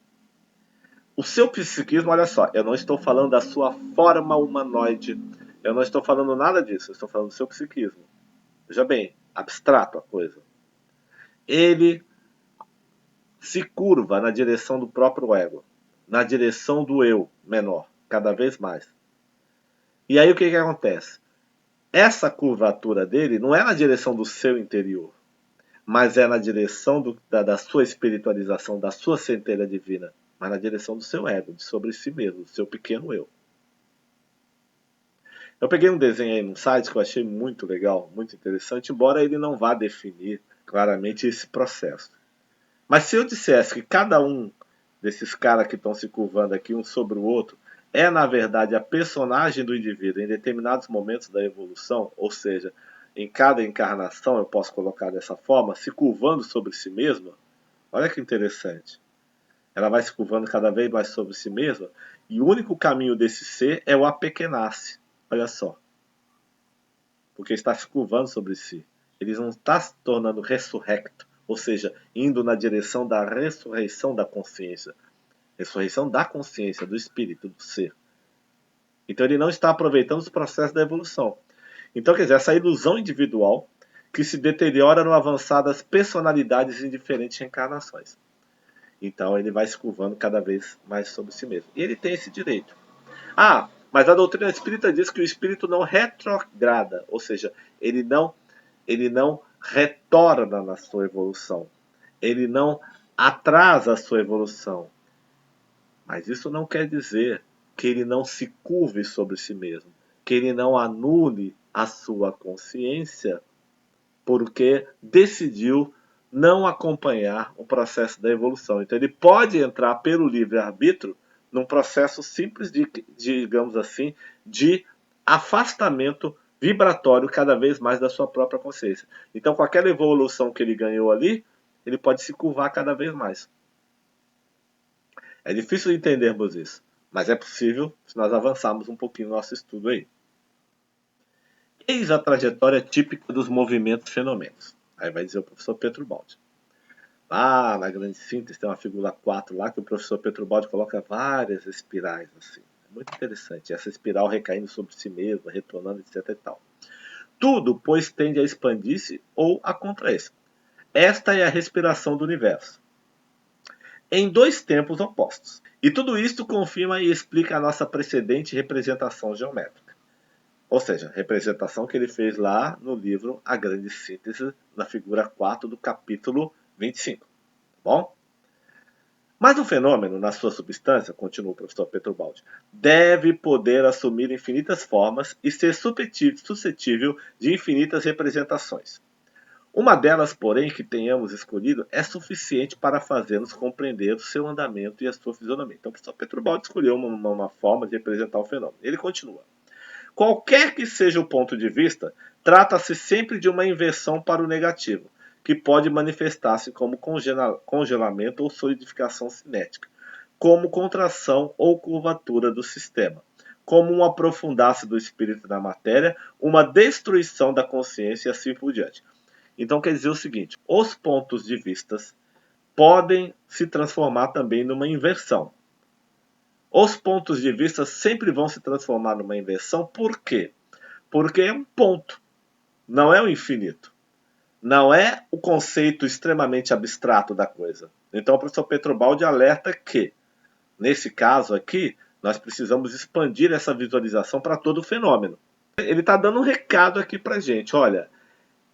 o seu psiquismo, olha só, eu não estou falando da sua forma humanoide, eu não estou falando nada disso, eu estou falando do seu psiquismo. Veja bem, abstrato a coisa. Ele se curva na direção do próprio ego, na direção do eu menor, cada vez mais. E aí o que acontece? Essa curvatura dele não é na direção do seu interior, mas é na direção da sua espiritualização, da sua centelha divina, mas na direção do seu ego, de sobre si mesmo, do seu pequeno eu. Eu peguei um desenho aí num site que eu achei muito legal, muito interessante, embora ele não vá definir claramente esse processo. Mas se eu dissesse que cada um desses caras que estão se curvando aqui um sobre o outro é, na verdade, a personagem do indivíduo em determinados momentos da evolução, ou seja, em cada encarnação, eu posso colocar dessa forma, se curvando sobre si mesma, olha que interessante. Ela vai se curvando cada vez mais sobre si mesma, e o único caminho desse ser é o apequenar-se. Olha só. Porque está se curvando sobre si. Ele não está se tornando ressurrecto, ou seja, indo na direção da ressurreição da consciência. Ressurreição da consciência, do espírito, do ser. Então ele não está aproveitando os processos da evolução. Então, quer dizer, essa ilusão individual que se deteriora no avançar das personalidades em diferentes reencarnações. Então ele vai se curvando cada vez mais sobre si mesmo. E ele tem esse direito. Ah, mas a doutrina espírita diz que o espírito não retrograda, ou seja, ele não retorna na sua evolução. Ele não atrasa a sua evolução. Mas isso não quer dizer que ele não se curve sobre si mesmo, que ele não anule a sua consciência porque decidiu não acompanhar o processo da evolução. Então ele pode entrar pelo livre-arbítrio num processo simples de, digamos assim, de afastamento vibratório cada vez mais da sua própria consciência. Então, com aquela evolução que ele ganhou ali, ele pode se curvar cada vez mais. É difícil de entendermos isso, mas é possível se nós avançarmos um pouquinho no nosso estudo aí. Eis a trajetória típica dos movimentos fenômenos. Aí vai dizer o professor Petrobaldi. Lá na grande síntese tem uma figura 4 lá que o professor Petrobaldi coloca várias espirais assim. É muito interessante. Essa espiral recaindo sobre si mesma, retornando, etc. e tal. Tudo, pois, tende a expandir-se ou a contrair-se. Esta é a respiração do universo. Em dois tempos opostos. E tudo isto confirma e explica a nossa precedente representação geométrica. Ou seja, representação que ele fez lá no livro A Grande Síntese, na figura 4 do capítulo 25. Tá bom? Mas o fenômeno, na sua substância, continua o professor Petrobaldi, deve poder assumir infinitas formas e ser suscetível de infinitas representações. Uma delas, porém, que tenhamos escolhido, é suficiente para fazer-nos compreender o seu andamento e a sua fisionomia. Então, o professor Petrobaldi escolheu uma forma de representar o fenômeno. Ele continua. Qualquer que seja o ponto de vista, trata-se sempre de uma inversão para o negativo, que pode manifestar-se como congelamento ou solidificação cinética, como contração ou curvatura do sistema, como um aprofundar-se do espírito na matéria, uma destruição da consciência e assim por diante. Então quer dizer o seguinte, os pontos de vista podem se transformar também numa inversão. Os pontos de vista sempre vão se transformar numa inversão, por quê? Porque é um ponto, não é o infinito. Não é o conceito extremamente abstrato da coisa. Então o professor Petrobaldi alerta que, nesse caso aqui, nós precisamos expandir essa visualização para todo o fenômeno. Ele está dando um recado aqui para a gente, olha,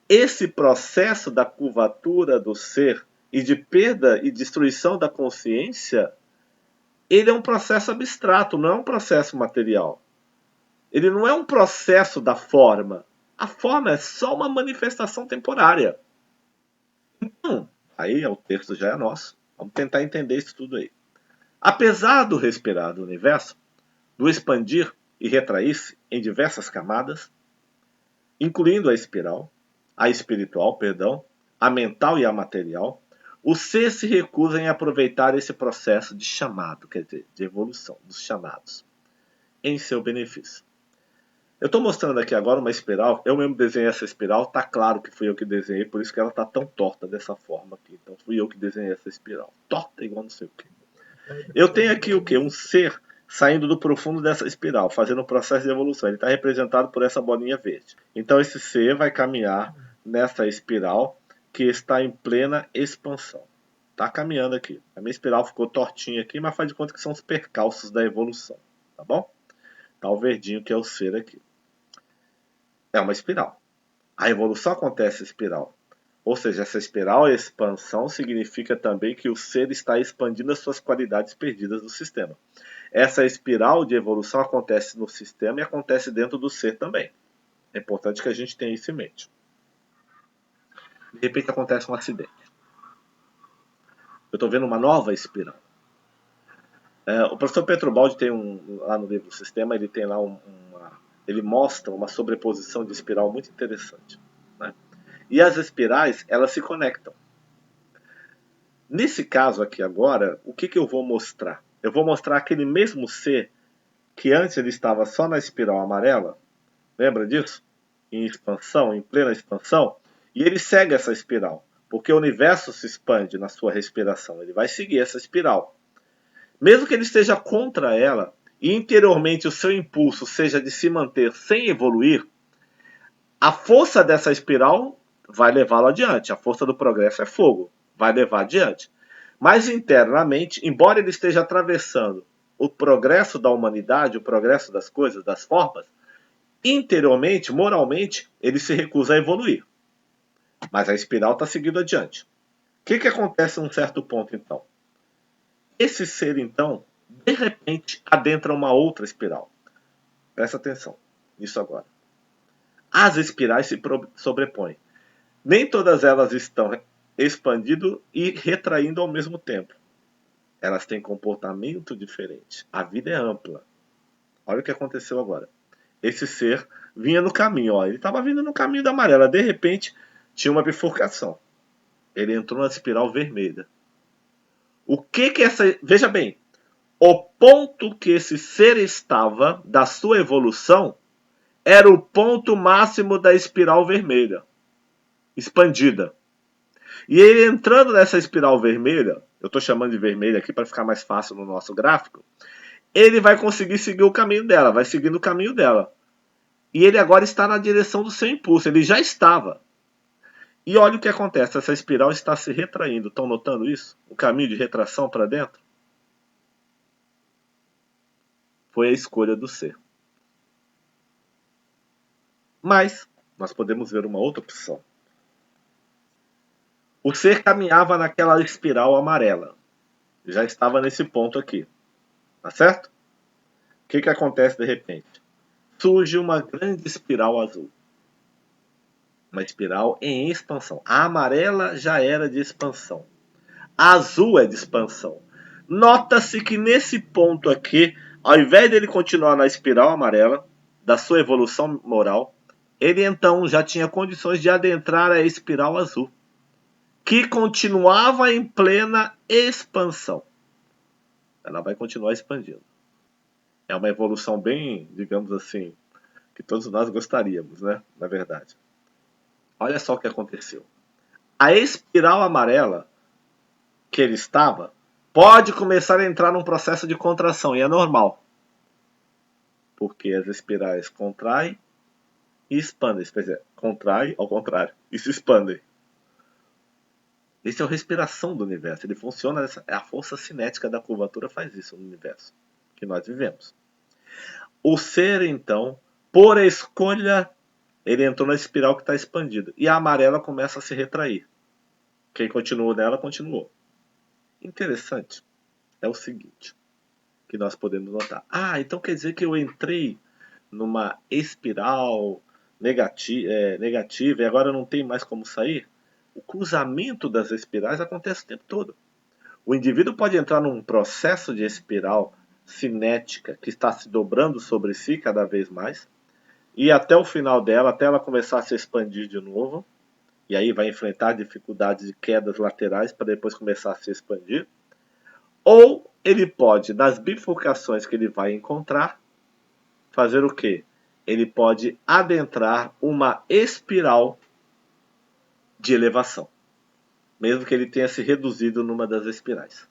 esse processo da curvatura do ser e de perda e destruição da consciência, ele é um processo abstrato, não é um processo material. Ele não é um processo da forma. A forma é só uma manifestação temporária. Então, aí o texto já é nosso. Vamos tentar entender isso tudo aí. Apesar do respirar do universo, do expandir e retrair-se em diversas camadas, incluindo a espiritual, a mental e a material, o ser se recusa em aproveitar esse processo de chamado, quer dizer, de evolução dos chamados, em seu benefício. Eu estou mostrando aqui agora uma espiral, eu mesmo desenhei essa espiral, tá claro que fui eu que desenhei, por isso que ela está tão torta dessa forma aqui. Então fui eu que desenhei essa espiral, torta igual não sei o que. Eu tenho aqui o que? Um ser saindo do profundo dessa espiral, fazendo um processo de evolução. Ele está representado por essa bolinha verde. Então esse ser vai caminhar nessa espiral que está em plena expansão. Tá caminhando aqui. A minha espiral ficou tortinha aqui, mas faz de conta que são os percalços da evolução, tá bom? Tá o verdinho que é o ser aqui. É uma espiral. A evolução acontece em espiral. Ou seja, essa espiral e expansão significa também que o ser está expandindo as suas qualidades perdidas do sistema. Essa espiral de evolução acontece no sistema e acontece dentro do ser também. É importante que a gente tenha isso em mente. De repente acontece um acidente. Eu estou vendo uma nova espiral. O professor Petrobaldi tem lá no livro do Sistema, ele tem lá ele mostra uma sobreposição de espiral muito interessante, né? E as espirais, elas se conectam. Nesse caso aqui agora, o que eu vou mostrar? Eu vou mostrar aquele mesmo ser que antes ele estava só na espiral amarela, lembra disso? Em expansão, em plena expansão, e ele segue essa espiral, porque o universo se expande na sua respiração, ele vai seguir essa espiral. Mesmo que ele esteja contra ela, e interiormente o seu impulso seja de se manter sem evoluir, a força dessa espiral vai levá-lo adiante. A força do progresso é fogo, vai levar adiante. Mas internamente, embora ele esteja atravessando o progresso da humanidade, o progresso das coisas, das formas, interiormente, moralmente, ele se recusa a evoluir. Mas a espiral está seguindo adiante. O que acontece num certo ponto, então? Esse ser, então, de repente, adentra uma outra espiral. Presta atenção nisso agora. As espirais se sobrepõem. Nem todas elas estão expandindo e retraindo ao mesmo tempo. Elas têm comportamento diferente. A vida é ampla. Olha o que aconteceu agora. Esse ser vinha no caminho. Ó. Ele estava vindo no caminho da amarela. De repente, tinha uma bifurcação. Ele entrou na espiral vermelha. O que essa... Veja bem. O ponto que esse ser estava da sua evolução era o ponto máximo da espiral vermelha. Expandida. E ele entrando nessa espiral vermelha, eu estou chamando de vermelha aqui para ficar mais fácil no nosso gráfico, ele vai conseguir seguir o caminho dela, vai seguindo o caminho dela. E ele agora está na direção do seu impulso, ele já estava. E olha o que acontece, essa espiral está se retraindo, estão notando isso? O caminho de retração para dentro? Foi a escolha do ser. Mas, nós podemos ver uma outra opção. O ser caminhava naquela espiral amarela. Já estava nesse ponto aqui. Tá certo? O que acontece de repente? Surge uma grande espiral azul. Uma espiral em expansão. A amarela já era de expansão. A azul é de expansão. Nota-se que nesse ponto aqui, ao invés dele continuar na espiral amarela, da sua evolução moral, ele então já tinha condições de adentrar a espiral azul, que continuava em plena expansão. Ela vai continuar expandindo. É uma evolução bem, digamos assim, que todos nós gostaríamos, né? Na verdade. Olha só o que aconteceu. A espiral amarela que ele estava pode começar a entrar num processo de contração, e é normal. Porque as espirais contraem e expandem. Quer dizer, contraem ao contrário, e se expandem. Esse é a respiração do universo. Ele funciona, a força cinética da curvatura faz isso no universo que nós vivemos. O ser, então, por escolha, ele entrou na espiral que está expandida. E a amarela começa a se retrair. Quem continuou nela, continuou. Interessante é o seguinte, que nós podemos notar. Então quer dizer que eu entrei numa espiral negativa e agora não tem mais como sair? O cruzamento das espirais acontece o tempo todo. O indivíduo pode entrar num processo de espiral cinética que está se dobrando sobre si cada vez mais, e até o final dela, até ela começar a se expandir de novo, e aí vai enfrentar dificuldades de quedas laterais para depois começar a se expandir. Ou ele pode, nas bifurcações que ele vai encontrar, fazer o quê? Ele pode adentrar uma espiral de elevação, mesmo que ele tenha se reduzido numa das espirais.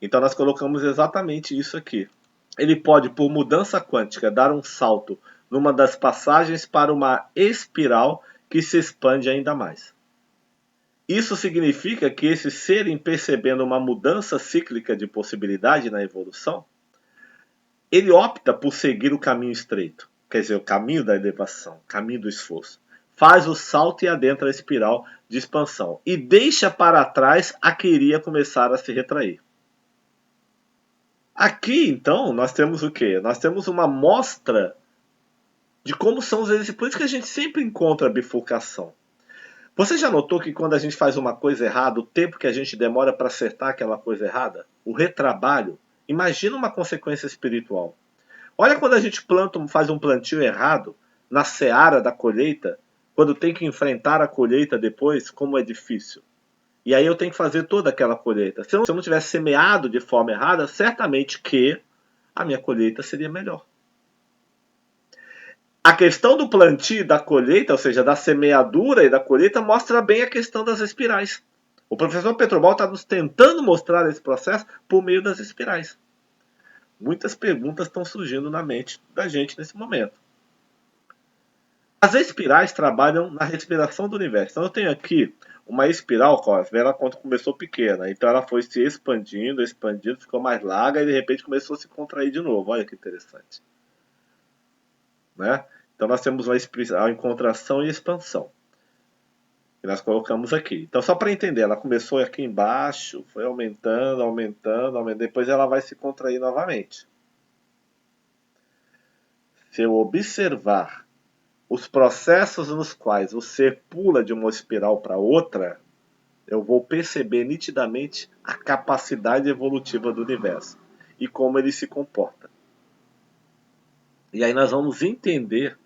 Então nós colocamos exatamente isso aqui. Ele pode, por mudança quântica, dar um salto numa das passagens para uma espiral que se expande ainda mais. Isso significa que esse ser, em percebendo uma mudança cíclica de possibilidade na evolução, ele opta por seguir o caminho estreito, quer dizer, o caminho da elevação, o caminho do esforço. Faz o salto e adentra a espiral de expansão e deixa para trás a que iria começar a se retrair. Aqui, então, nós temos o quê? Nós temos uma mostra de como são os exercícios. Por isso que a gente sempre encontra a bifurcação. Você já notou que quando a gente faz uma coisa errada, o tempo que a gente demora para acertar aquela coisa errada, o retrabalho, imagina uma consequência espiritual. Olha quando a gente faz um plantio errado na seara da colheita, quando tem que enfrentar a colheita depois, como é difícil. E aí eu tenho que fazer toda aquela colheita. Se eu não tivesse semeado de forma errada, certamente que a minha colheita seria melhor. A questão do plantio e da colheita, ou seja, da semeadura e da colheita, mostra bem a questão das espirais. O professor Petrobal está nos tentando mostrar esse processo por meio das espirais. Muitas perguntas estão surgindo na mente da gente nesse momento. As espirais trabalham na respiração do universo. Então eu tenho aqui uma espiral, ela quando começou pequena, então ela foi se expandindo, expandindo, ficou mais larga e de repente começou a se contrair de novo. Olha que interessante. Né? Então nós temos uma espiral em contração e expansão. Que nós colocamos aqui. Então só para entender, ela começou aqui embaixo, foi aumentando, aumentando, aumentando, depois ela vai se contrair novamente. Se eu observar os processos nos quais o ser pula de uma espiral para outra, eu vou perceber nitidamente a capacidade evolutiva do universo e como ele se comporta. E aí nós vamos entender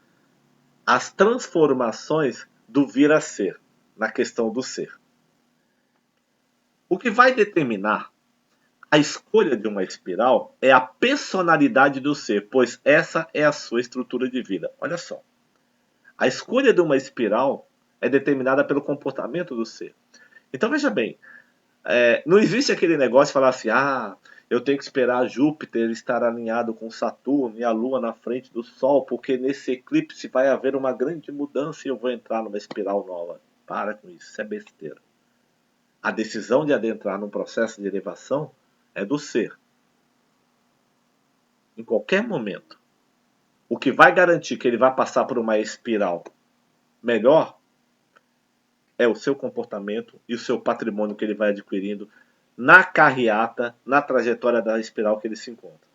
as transformações do vir a ser, na questão do ser. O que vai determinar a escolha de uma espiral é a personalidade do ser, pois essa é a sua estrutura de vida. Olha só. A escolha de uma espiral é determinada pelo comportamento do ser. Então veja bem, não existe aquele negócio de falar assim, eu tenho que esperar Júpiter estar alinhado com Saturno e a Lua na frente do Sol, porque nesse eclipse vai haver uma grande mudança e eu vou entrar numa espiral nova. Para com isso é besteira. A decisão de adentrar num processo de elevação é do ser. Em qualquer momento. O que vai garantir que ele vai passar por uma espiral melhor é o seu comportamento e o seu patrimônio que ele vai adquirindo na carreata, na trajetória da espiral que ele se encontra.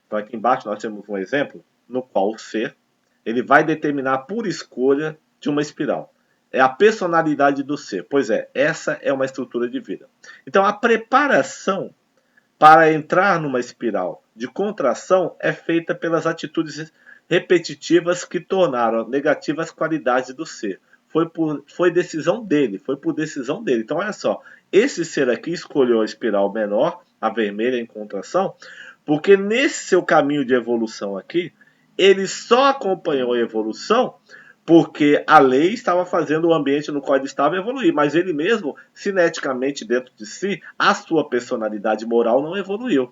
Então aqui embaixo nós temos um exemplo no qual o ser ele vai determinar por escolha de uma espiral. É a personalidade do ser. Pois é, essa é uma estrutura de vida. Então a preparação para entrar numa espiral de contração é feita pelas atitudes repetitivas que tornaram negativas as qualidades do ser. Foi decisão dele, foi por decisão dele. Então, olha só, esse ser aqui escolheu a espiral menor, a vermelha em contração, porque nesse seu caminho de evolução aqui, ele só acompanhou a evolução porque a lei estava fazendo o ambiente no qual ele estava evoluir, mas ele mesmo, cineticamente dentro de si, a sua personalidade moral não evoluiu.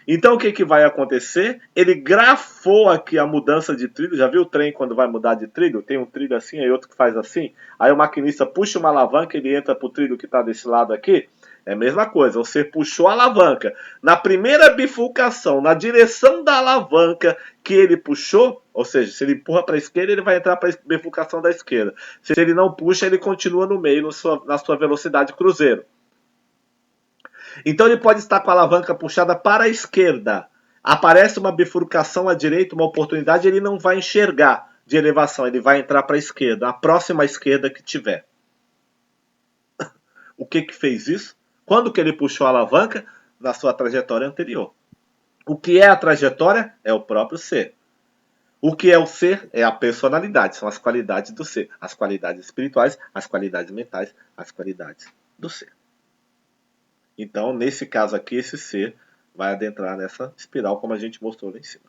Então o que vai acontecer? Ele grafou aqui a mudança de trilho. Já viu o trem quando vai mudar de trilho? Tem um trilho assim, aí outro que faz assim. Aí o maquinista puxa uma alavanca, ele entra para o trilho que está desse lado aqui. É a mesma coisa, você puxou a alavanca. Na primeira bifurcação, na direção da alavanca que ele puxou, ou seja, se ele empurra para a esquerda, ele vai entrar para a bifurcação da esquerda. Se ele não puxa, ele continua no meio, na sua velocidade cruzeiro. Então ele pode estar com a alavanca puxada para a esquerda. Aparece uma bifurcação à direita, uma oportunidade, ele não vai enxergar de elevação, ele vai entrar para a esquerda, a próxima esquerda que tiver. O que fez isso? Quando que ele puxou a alavanca? Na sua trajetória anterior. O que é a trajetória? É o próprio ser. O que é o ser? É a personalidade, são as qualidades do ser. As qualidades espirituais, as qualidades mentais, as qualidades do ser. Então, nesse caso aqui, esse ser vai adentrar nessa espiral, como a gente mostrou lá em cima.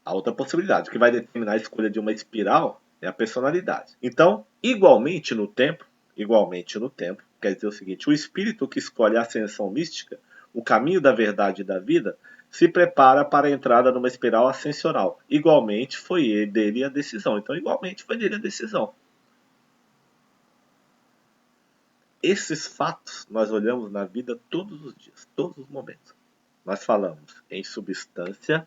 A outra possibilidade, o que vai determinar a escolha de uma espiral é a personalidade. Então, igualmente no tempo, quer dizer o seguinte, o espírito que escolhe a ascensão mística, o caminho da verdade e da vida, se prepara para a entrada numa espiral ascensional. Igualmente foi dele a decisão. Então, igualmente foi dele a decisão. esses fatos nós olhamos na vida todos os dias, todos os momentos. Nós falamos em substância,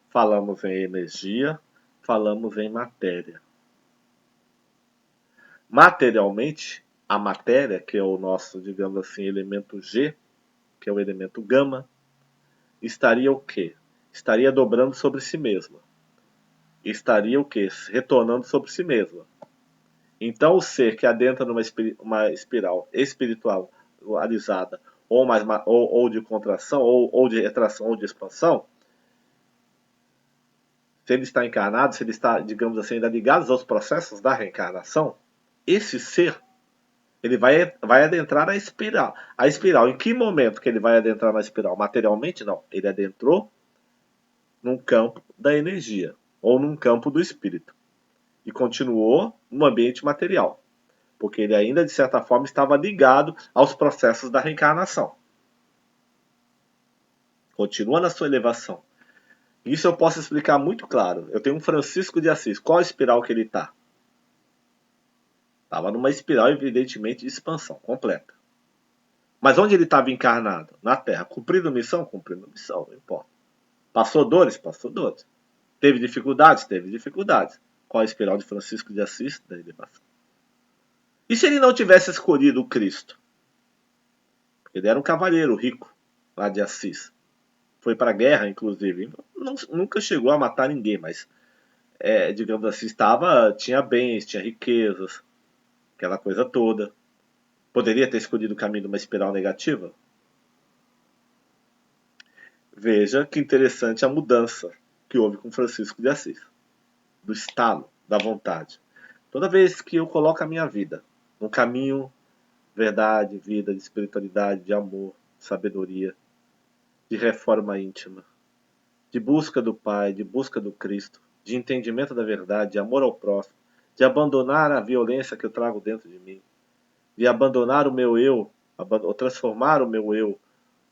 falamos em energia, falamos em matéria. Materialmente, a matéria, que é o nosso, digamos assim, elemento G, que é o elemento gama, estaria o quê? Estaria dobrando sobre si mesma. Estaria o quê? Retornando sobre si mesma. Então, o ser que adentra numa uma espiral espiritualizada, ou de contração, ou de retração, ou de expansão, se ele está encarnado, se ele está, digamos assim, ainda ligado aos processos da reencarnação, esse ser, ele vai adentrar a espiral. A espiral, em que momento que ele vai adentrar na espiral? Materialmente, não. Ele adentrou num campo da energia, ou num campo do espírito. E continuou no ambiente material. Porque ele ainda, de certa forma, estava ligado aos processos da reencarnação. Continua na sua elevação. Isso eu posso explicar muito claro. Eu tenho um Francisco de Assis. Qual a espiral que ele está? Estava numa espiral, evidentemente, de expansão completa. Mas onde ele estava encarnado? Na Terra. Cumprindo missão? Cumprindo missão, não importa. Passou dores? Passou dores. Teve dificuldades? Teve dificuldades. Qual a espiral de Francisco de Assis? Da elevação. E se ele não tivesse escolhido o Cristo? Ele era um cavaleiro rico, lá de Assis. Foi para a guerra, inclusive. Nunca chegou a matar ninguém, mas, digamos assim, tinha bens, tinha riquezas, aquela coisa toda. Poderia ter escolhido o caminho de uma espiral negativa? Veja que interessante a mudança que houve com Francisco de Assis. Do estalo, da vontade. Toda vez que eu coloco a minha vida num caminho verdade, vida, de espiritualidade, de amor, de sabedoria, de reforma íntima, de busca do Pai, de busca do Cristo, de entendimento da verdade, de amor ao próximo, de abandonar a violência que eu trago dentro de mim, de abandonar o meu eu, ou transformar o meu eu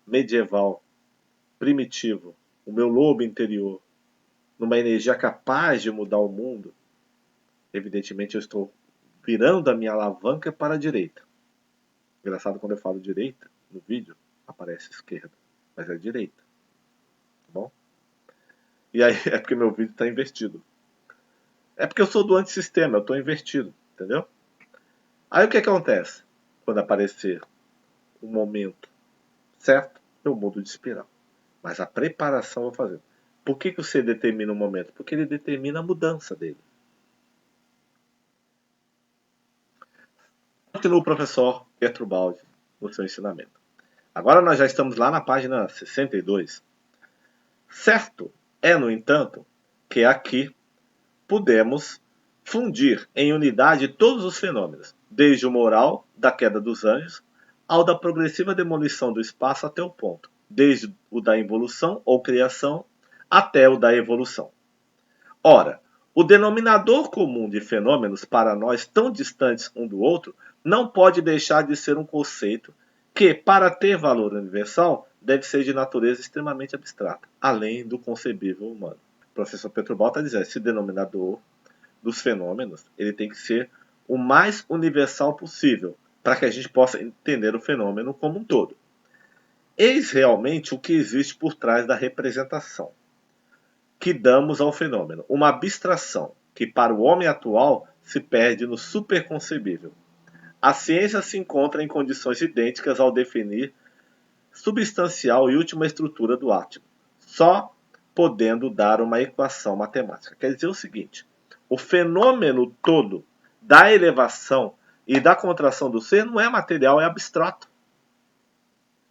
medieval, primitivo, o meu lobo interior, numa energia capaz de mudar o mundo, evidentemente eu estou virando a minha alavanca para a direita. Engraçado, quando eu falo direita, no vídeo, aparece esquerda, mas é direita. Tá bom? E aí é porque meu vídeo está invertido. É porque eu sou do antissistema, eu estou invertido, entendeu? Aí o que acontece? Quando aparecer um momento certo, eu mudo de espiral. Mas a preparação eu vou fazer. Por que o ser determina o momento? Porque ele determina a mudança dele. Continua o professor Pietro Baldi no seu ensinamento. Agora nós já estamos lá na página 62. Certo é, no entanto, que aqui podemos fundir em unidade todos os fenômenos, desde o moral da queda dos anjos ao da progressiva demolição do espaço até o ponto, desde o da involução ou criação até o da evolução. Ora, o denominador comum de fenômenos para nós tão distantes um do outro não pode deixar de ser um conceito que, para ter valor universal, deve ser de natureza extremamente abstrata, além do concebível humano. O professor Petrobal está dizendo, esse denominador dos fenômenos, ele tem que ser o mais universal possível, para que a gente possa entender o fenômeno como um todo. Eis realmente o que existe por trás da representação que damos ao fenômeno, uma abstração que para o homem atual se perde no superconcebível. A ciência se encontra em condições idênticas ao definir substancial e última estrutura do átomo, só podendo dar uma equação matemática. Quer dizer o seguinte, o fenômeno todo da elevação e da contração do ser não é material, é abstrato.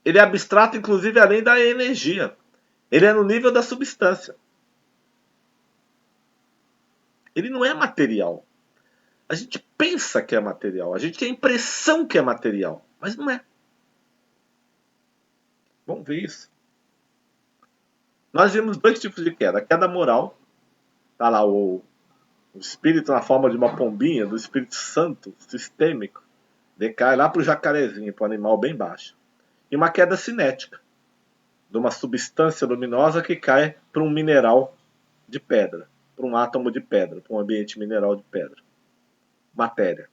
Ele é abstrato, inclusive, além da energia. Ele é no nível da substância. Ele não é material. A gente pensa que é material, a gente tem a impressão que é material, mas não é. Vamos ver isso. Nós vimos dois tipos de queda. A queda moral, está lá o espírito na forma de uma pombinha, do Espírito Santo, sistêmico, decai lá para o jacarezinho, para o animal bem baixo. E uma queda cinética, de uma substância luminosa que cai para um mineral de pedra, para um átomo de pedra, para um ambiente mineral de pedra. Matéria.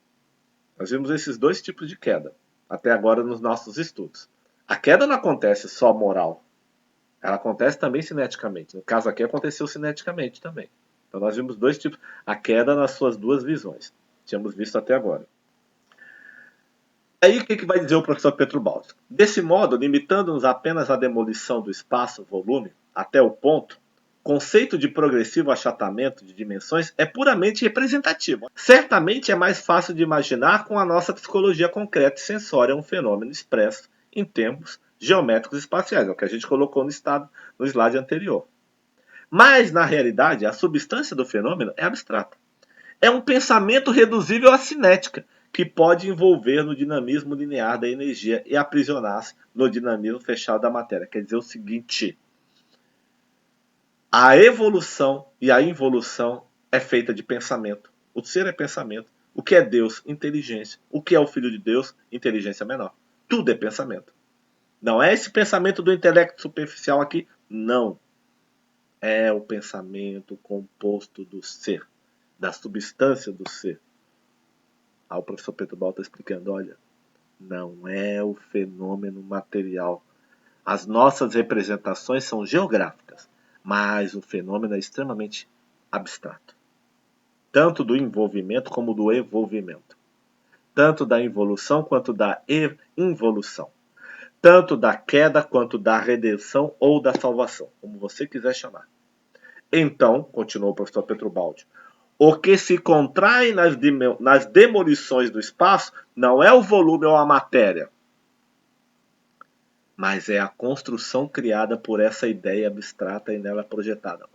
Nós vimos esses dois tipos de queda. até agora nos nossos estudos. A queda não acontece só moral, ela acontece também cineticamente. No caso aqui aconteceu cineticamente também. Então nós vimos dois tipos, a queda nas suas duas visões. Tínhamos visto até agora. Aí o que vai dizer o professor Pietro Baldi? Desse modo, limitando-nos apenas à demolição do espaço-volume até o ponto, conceito de progressivo achatamento de dimensões é puramente representativo. Certamente é mais fácil de imaginar com a nossa psicologia concreta e sensória um fenômeno expresso em termos geométricos espaciais, é o que a gente colocou no slide anterior. Mas, na realidade, a substância do fenômeno é abstrata. É um pensamento reduzível à cinética, que pode envolver no dinamismo linear da energia e aprisionar-se no dinamismo fechado da matéria. Quer dizer o seguinte: a evolução e a involução é feita de pensamento. O ser é pensamento. O que é Deus? Inteligência. O que é o Filho de Deus? Inteligência menor. Tudo é pensamento. Não é esse pensamento do intelecto superficial aqui. Não. É o pensamento composto do ser, da substância do ser. Aí o professor Pietro Baldi está explicando, olha, não é o fenômeno material. As nossas representações são geográficas, mas o fenômeno é extremamente abstrato. Tanto do envolvimento como do envolvimento. Tanto da involução quanto da involução. Tanto da queda quanto da redenção ou da salvação, como você quiser chamar. Então, continuou o professor Pietro Baldi, o que se contrai nas demolições do espaço não é o volume ou a matéria, mas é a construção criada por essa ideia abstrata e nela projetada.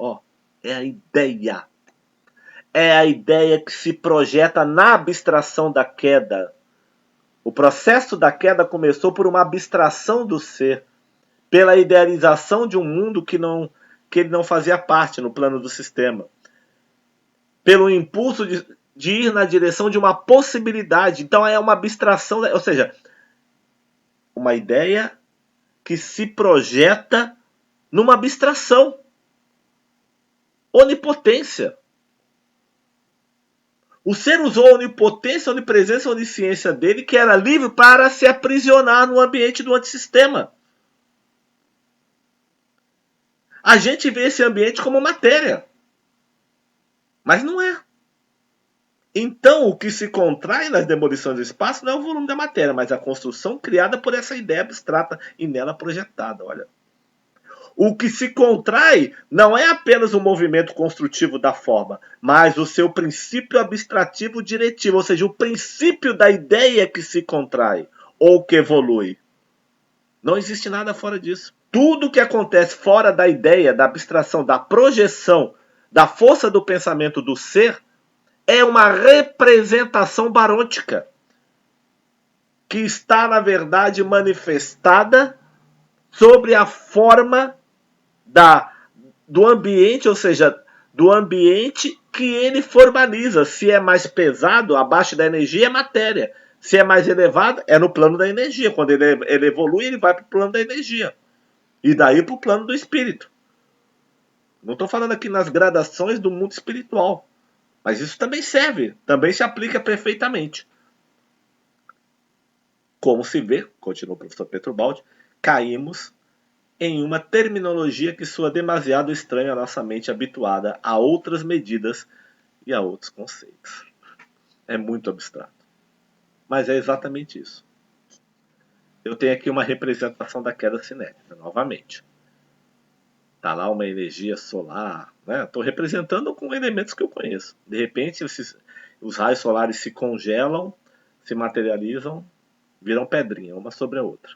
É a ideia. É a ideia que se projeta na abstração da queda. O processo da queda começou por uma abstração do ser, pela idealização de um mundo que ele não fazia parte no plano do sistema. Pelo impulso de ir na direção de uma possibilidade. Então é uma abstração, ou seja, uma ideia que se projeta numa abstração. Onipotência. O ser usou a onipotência, a onipresença, a onisciência dele, que era livre, para se aprisionar no ambiente do antissistema. A gente vê esse ambiente como matéria. Mas não é. Então, o que se contrai nas demolições do espaço não é o volume da matéria, mas a construção criada por essa ideia abstrata e nela projetada. Olha. O que se contrai não é apenas o movimento construtivo da forma, mas o seu princípio abstrativo diretivo, ou seja, o princípio da ideia que se contrai ou que evolui. Não existe nada fora disso. Tudo que acontece fora da ideia, da abstração, da projeção, da força do pensamento do ser, é uma representação barôtica que está, na verdade, manifestada sobre a forma do ambiente, ou seja, do ambiente que ele formaliza. Se é mais pesado, abaixo da energia, é matéria. Se é mais elevado, é no plano da energia. Quando ele evolui, ele vai para o plano da energia. E daí para o plano do espírito. Não estou falando aqui nas gradações do mundo espiritual. Mas isso também serve, também se aplica perfeitamente. Como se vê, continua o professor Pietro Baldi, caímos em uma terminologia que soa demasiado estranha à nossa mente habituada a outras medidas e a outros conceitos. É muito abstrato. Mas é exatamente isso. Eu tenho aqui uma representação da queda cinética, novamente. Está lá uma energia solar, né? Estou representando com elementos que eu conheço. De repente, os raios solares se congelam, se materializam, viram pedrinha, uma sobre a outra.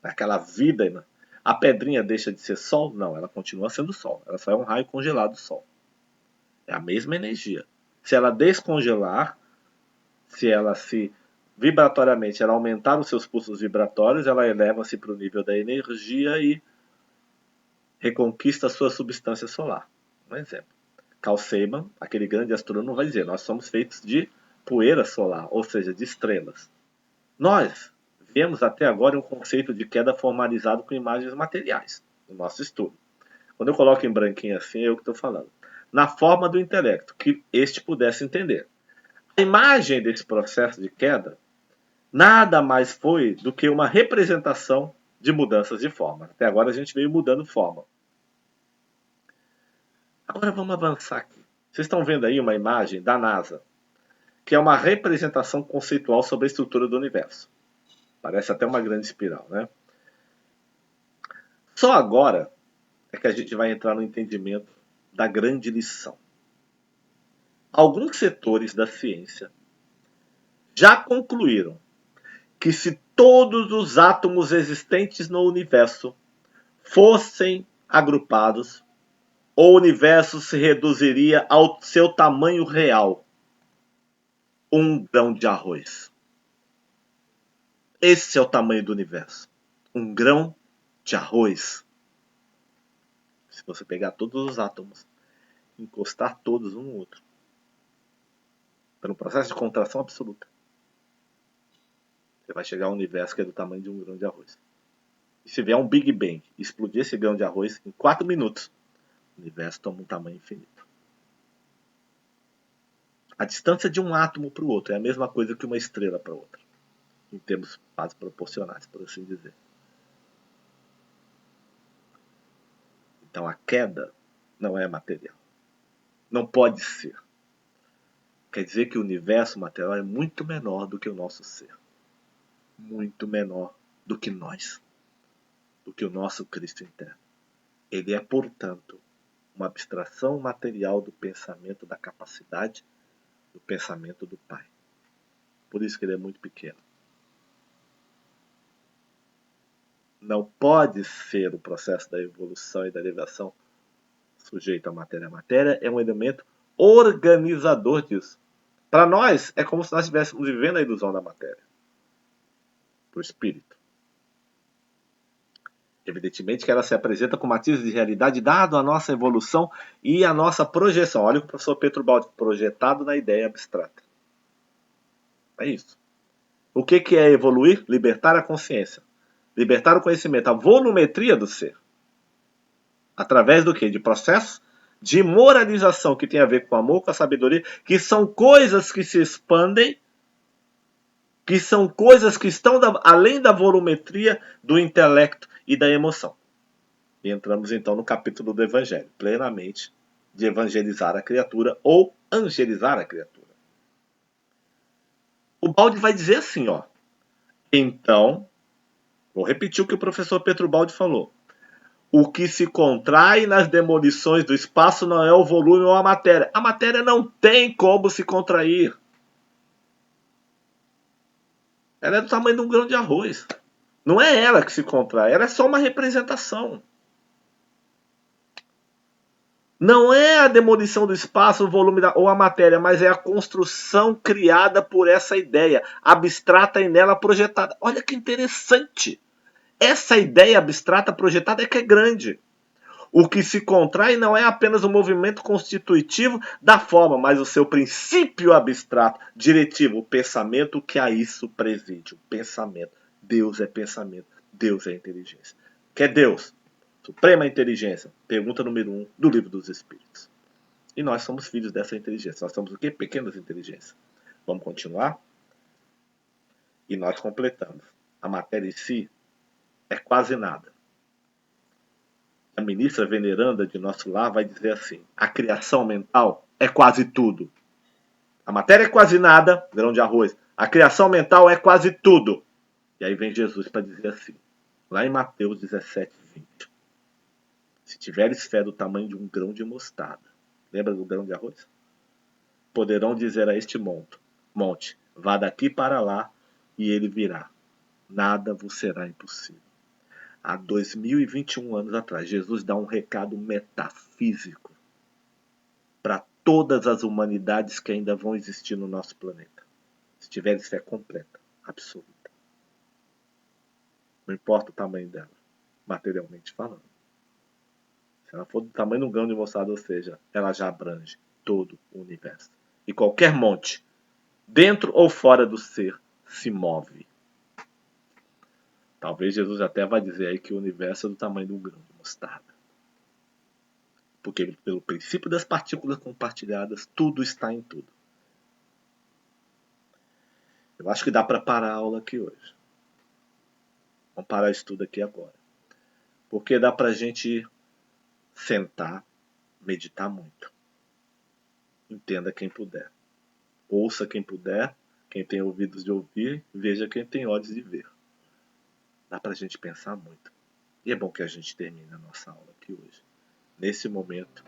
Aquela vida. A pedrinha deixa de ser Sol? Não, ela continua sendo Sol. Ela só é um raio congelado do Sol. É a mesma energia. Se ela descongelar, se ela se vibratoriamente ela aumentar os seus pulsos vibratórios, ela eleva-se para o nível da energia e reconquista a sua substância solar. Um exemplo. Carl Sagan, aquele grande astrônomo, vai dizer: nós somos feitos de poeira solar, ou seja, de estrelas. Nós vemos até agora um conceito de queda formalizado com imagens materiais no nosso estudo. Quando eu coloco em branquinho assim, é eu que estou falando. Na forma do intelecto, que este pudesse entender. A imagem desse processo de queda nada mais foi do que uma representação de mudanças de forma. Até agora a gente veio mudando forma. Agora vamos avançar aqui. Vocês estão vendo aí uma imagem da NASA, que é uma representação conceitual sobre a estrutura do universo. Parece até uma grande espiral, né? Só agora é que a gente vai entrar no entendimento da grande lição. Alguns setores da ciência já concluíram que se todos os átomos existentes no universo fossem agrupados, o universo se reduziria ao seu tamanho real, um grão de arroz. Esse é o tamanho do universo, um grão de arroz. Se você pegar todos os átomos, encostar todos um no outro, pelo processo de contração absoluta, você vai chegar a um universo que é do tamanho de um grão de arroz. E se vier um Big Bang e explodir esse grão de arroz em 4 minutos, o universo toma um tamanho infinito. A distância de um átomo para o outro é a mesma coisa que uma estrela para outra, em termos quase proporcionais, por assim dizer. Então a queda não é material. Não pode ser. Quer dizer que o universo material é muito menor do que o nosso ser. Muito menor do que nós. Do que o nosso Cristo interno. Ele é, portanto, uma abstração material do pensamento, da capacidade do pensamento do Pai. Por isso que ele é muito pequeno. Não pode ser o processo da evolução e da elevação sujeito à matéria. A matéria é um elemento organizador disso. Para nós, é como se nós estivéssemos vivendo a ilusão da matéria. Para o espírito. Evidentemente que ela se apresenta com matizes de realidade dado a nossa evolução e a nossa projeção. Olha o que o professor Pietro Baldi, projetado na ideia abstrata. É isso. O que é evoluir? Libertar a consciência. Libertar o conhecimento, a volumetria do ser. Através do quê? De processos de moralização que tem a ver com o amor, com a sabedoria, que são coisas que se expandem, que são coisas que estão além da volumetria do intelecto e da emoção. E entramos então no capítulo do Evangelho, plenamente de evangelizar a criatura ou angelizar a criatura. O Baldi vai dizer assim, ó. Então, vou repetir o que o professor Pietro Baldi falou. O que se contrai nas demolições do espaço não é o volume ou a matéria. A matéria não tem como se contrair. Ela é do tamanho de um grão de arroz. Não é ela que se contrai, ela é só uma representação. Não é a demolição do espaço, o volume ou a matéria, mas é a construção criada por essa ideia, abstrata e nela projetada. Olha que interessante. Essa ideia abstrata projetada é que é grande. O que se contrai não é apenas o movimento constitutivo da forma, mas o seu princípio abstrato, diretivo, o pensamento que a isso preside. O pensamento. Deus é pensamento. Deus é inteligência. Que é Deus? Suprema inteligência. Pergunta número 1 do Livro dos Espíritos. E nós somos filhos dessa inteligência. Nós somos o quê? Pequenas inteligências. Vamos continuar? E nós completamos. A matéria em si é quase nada. A ministra veneranda de nosso lar vai dizer assim: a criação mental é quase tudo. A matéria é quase nada, grão de arroz. A criação mental é quase tudo. E aí vem Jesus para dizer assim, lá em Mateus 17:20. Se tiveres fé do tamanho de um grão de mostarda, lembra do grão de arroz? Poderão dizer a este monte, vá daqui para lá, e ele virá. Nada vos será impossível. Há 2021 anos atrás, Jesus dá um recado metafísico para todas as humanidades que ainda vão existir no nosso planeta. Se tiveres fé completa, absoluta. Não importa o tamanho dela, materialmente falando. Se ela for do tamanho de um grão de mostarda, ou seja, ela já abrange todo o universo. E qualquer monte, dentro ou fora do ser, se move. Talvez Jesus até vai dizer aí que o universo é do tamanho de um grão de mostarda. Porque pelo princípio das partículas compartilhadas, tudo está em tudo. Eu acho que dá para parar a aula aqui hoje. Vamos parar isso tudo aqui agora. Porque dá para a gente sentar, meditar muito. Entenda quem puder. Ouça quem puder. Quem tem ouvidos de ouvir, veja quem tem olhos de ver. Dá para a gente pensar muito. E é bom que a gente termine a nossa aula aqui hoje, nesse momento,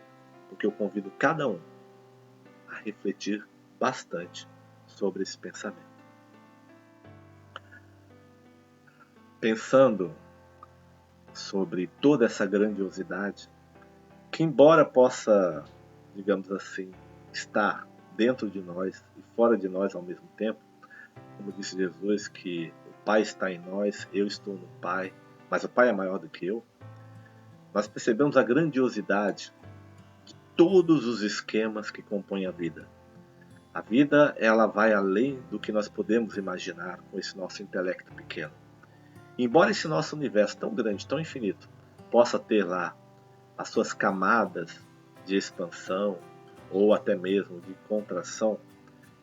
porque eu convido cada um a refletir bastante sobre esse pensamento. Pensando sobre toda essa grandiosidade, que embora possa, digamos assim, estar dentro de nós e fora de nós ao mesmo tempo, como disse Jesus, que o Pai está em nós, eu estou no Pai, mas o Pai é maior do que eu, nós percebemos a grandiosidade de todos os esquemas que compõem a vida. A vida, ela vai além do que nós podemos imaginar com esse nosso intelecto pequeno. Embora esse nosso universo tão grande, tão infinito, possa ter lá as suas camadas de expansão ou até mesmo de contração,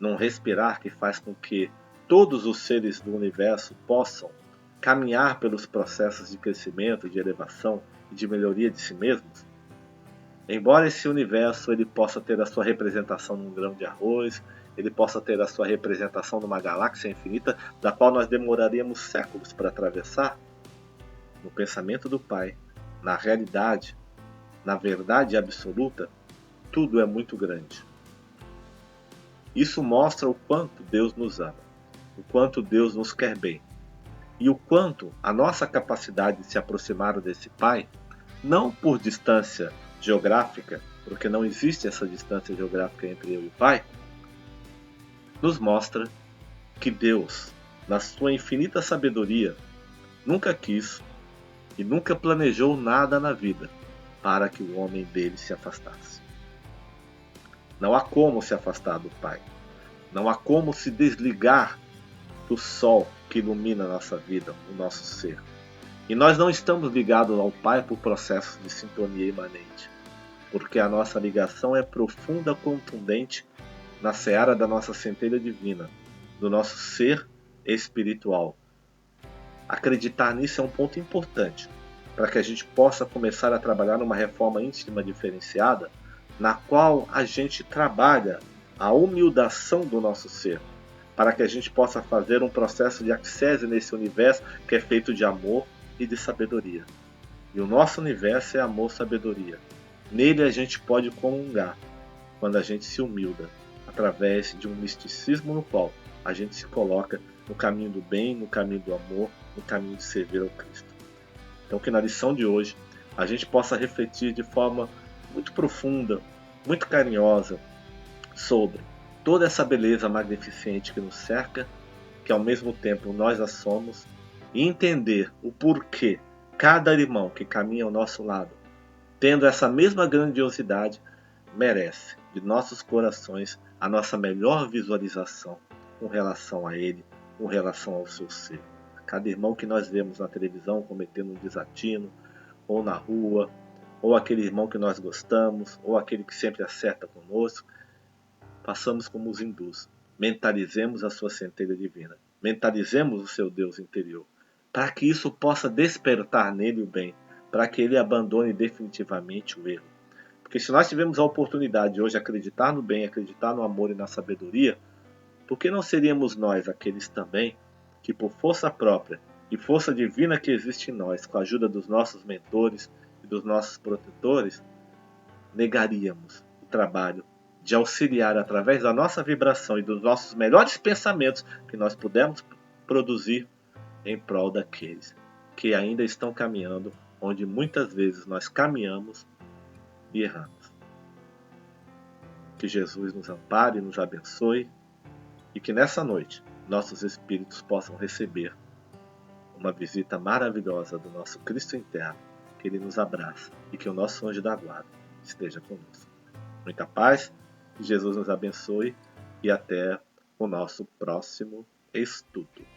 num respirar que faz com que todos os seres do universo possam caminhar pelos processos de crescimento, de elevação e de melhoria de si mesmos, embora esse universo ele possa ter a sua representação num grão de arroz, ele possa ter a sua representação numa galáxia infinita, da qual nós demoraríamos séculos para atravessar, no pensamento do Pai, na realidade, na verdade absoluta, tudo é muito grande. Isso mostra o quanto Deus nos ama, o quanto Deus nos quer bem, e o quanto a nossa capacidade de se aproximar desse Pai, não por distância geográfica, porque não existe essa distância geográfica entre eu e o Pai, nos mostra que Deus, na sua infinita sabedoria, nunca quis e nunca planejou nada na vida para que o homem dele se afastasse. Não há como se afastar do Pai. Não há como se desligar do sol que ilumina a nossa vida, o nosso ser. E nós não estamos ligados ao Pai por processos de sintonia imanente, porque a nossa ligação é profunda, contundente na seara da nossa centelha divina, do nosso ser espiritual. Acreditar nisso é um ponto importante, para que a gente possa começar a trabalhar numa reforma íntima diferenciada, na qual a gente trabalha a humildação do nosso ser, para que a gente possa fazer um processo de accese nesse universo que é feito de amor e de sabedoria. E o nosso universo é amor e sabedoria. Nele a gente pode comungar, quando a gente se humilda, através de um misticismo no qual a gente se coloca no caminho do bem, no caminho do amor, no caminho de servir ao Cristo. Então que na lição de hoje a gente possa refletir de forma muito profunda, muito carinhosa, sobre toda essa beleza magnificente que nos cerca, que ao mesmo tempo nós a somos, e entender o porquê cada irmão que caminha ao nosso lado, tendo essa mesma grandiosidade, merece de nossos corações a nossa melhor visualização com relação a ele, com relação ao seu ser. Cada irmão que nós vemos na televisão cometendo um desatino, ou na rua, ou aquele irmão que nós gostamos, ou aquele que sempre acerta conosco, façamos como os hindus, mentalizemos a sua centelha divina, mentalizemos o seu Deus interior, para que isso possa despertar nele o bem, para que ele abandone definitivamente o erro. Porque se nós tivermos a oportunidade de hoje acreditar no bem, acreditar no amor e na sabedoria, por que não seríamos nós aqueles também que por força própria e força divina que existe em nós, com a ajuda dos nossos mentores e dos nossos protetores, negaríamos o trabalho de auxiliar através da nossa vibração e dos nossos melhores pensamentos que nós pudermos produzir em prol daqueles que ainda estão caminhando onde muitas vezes nós caminhamos e erramos. Que Jesus nos ampare e nos abençoe e que nessa noite nossos espíritos possam receber uma visita maravilhosa do nosso Cristo interno, que Ele nos abraça e que o nosso anjo da guarda esteja conosco. Muita paz, que Jesus nos abençoe e até o nosso próximo estudo.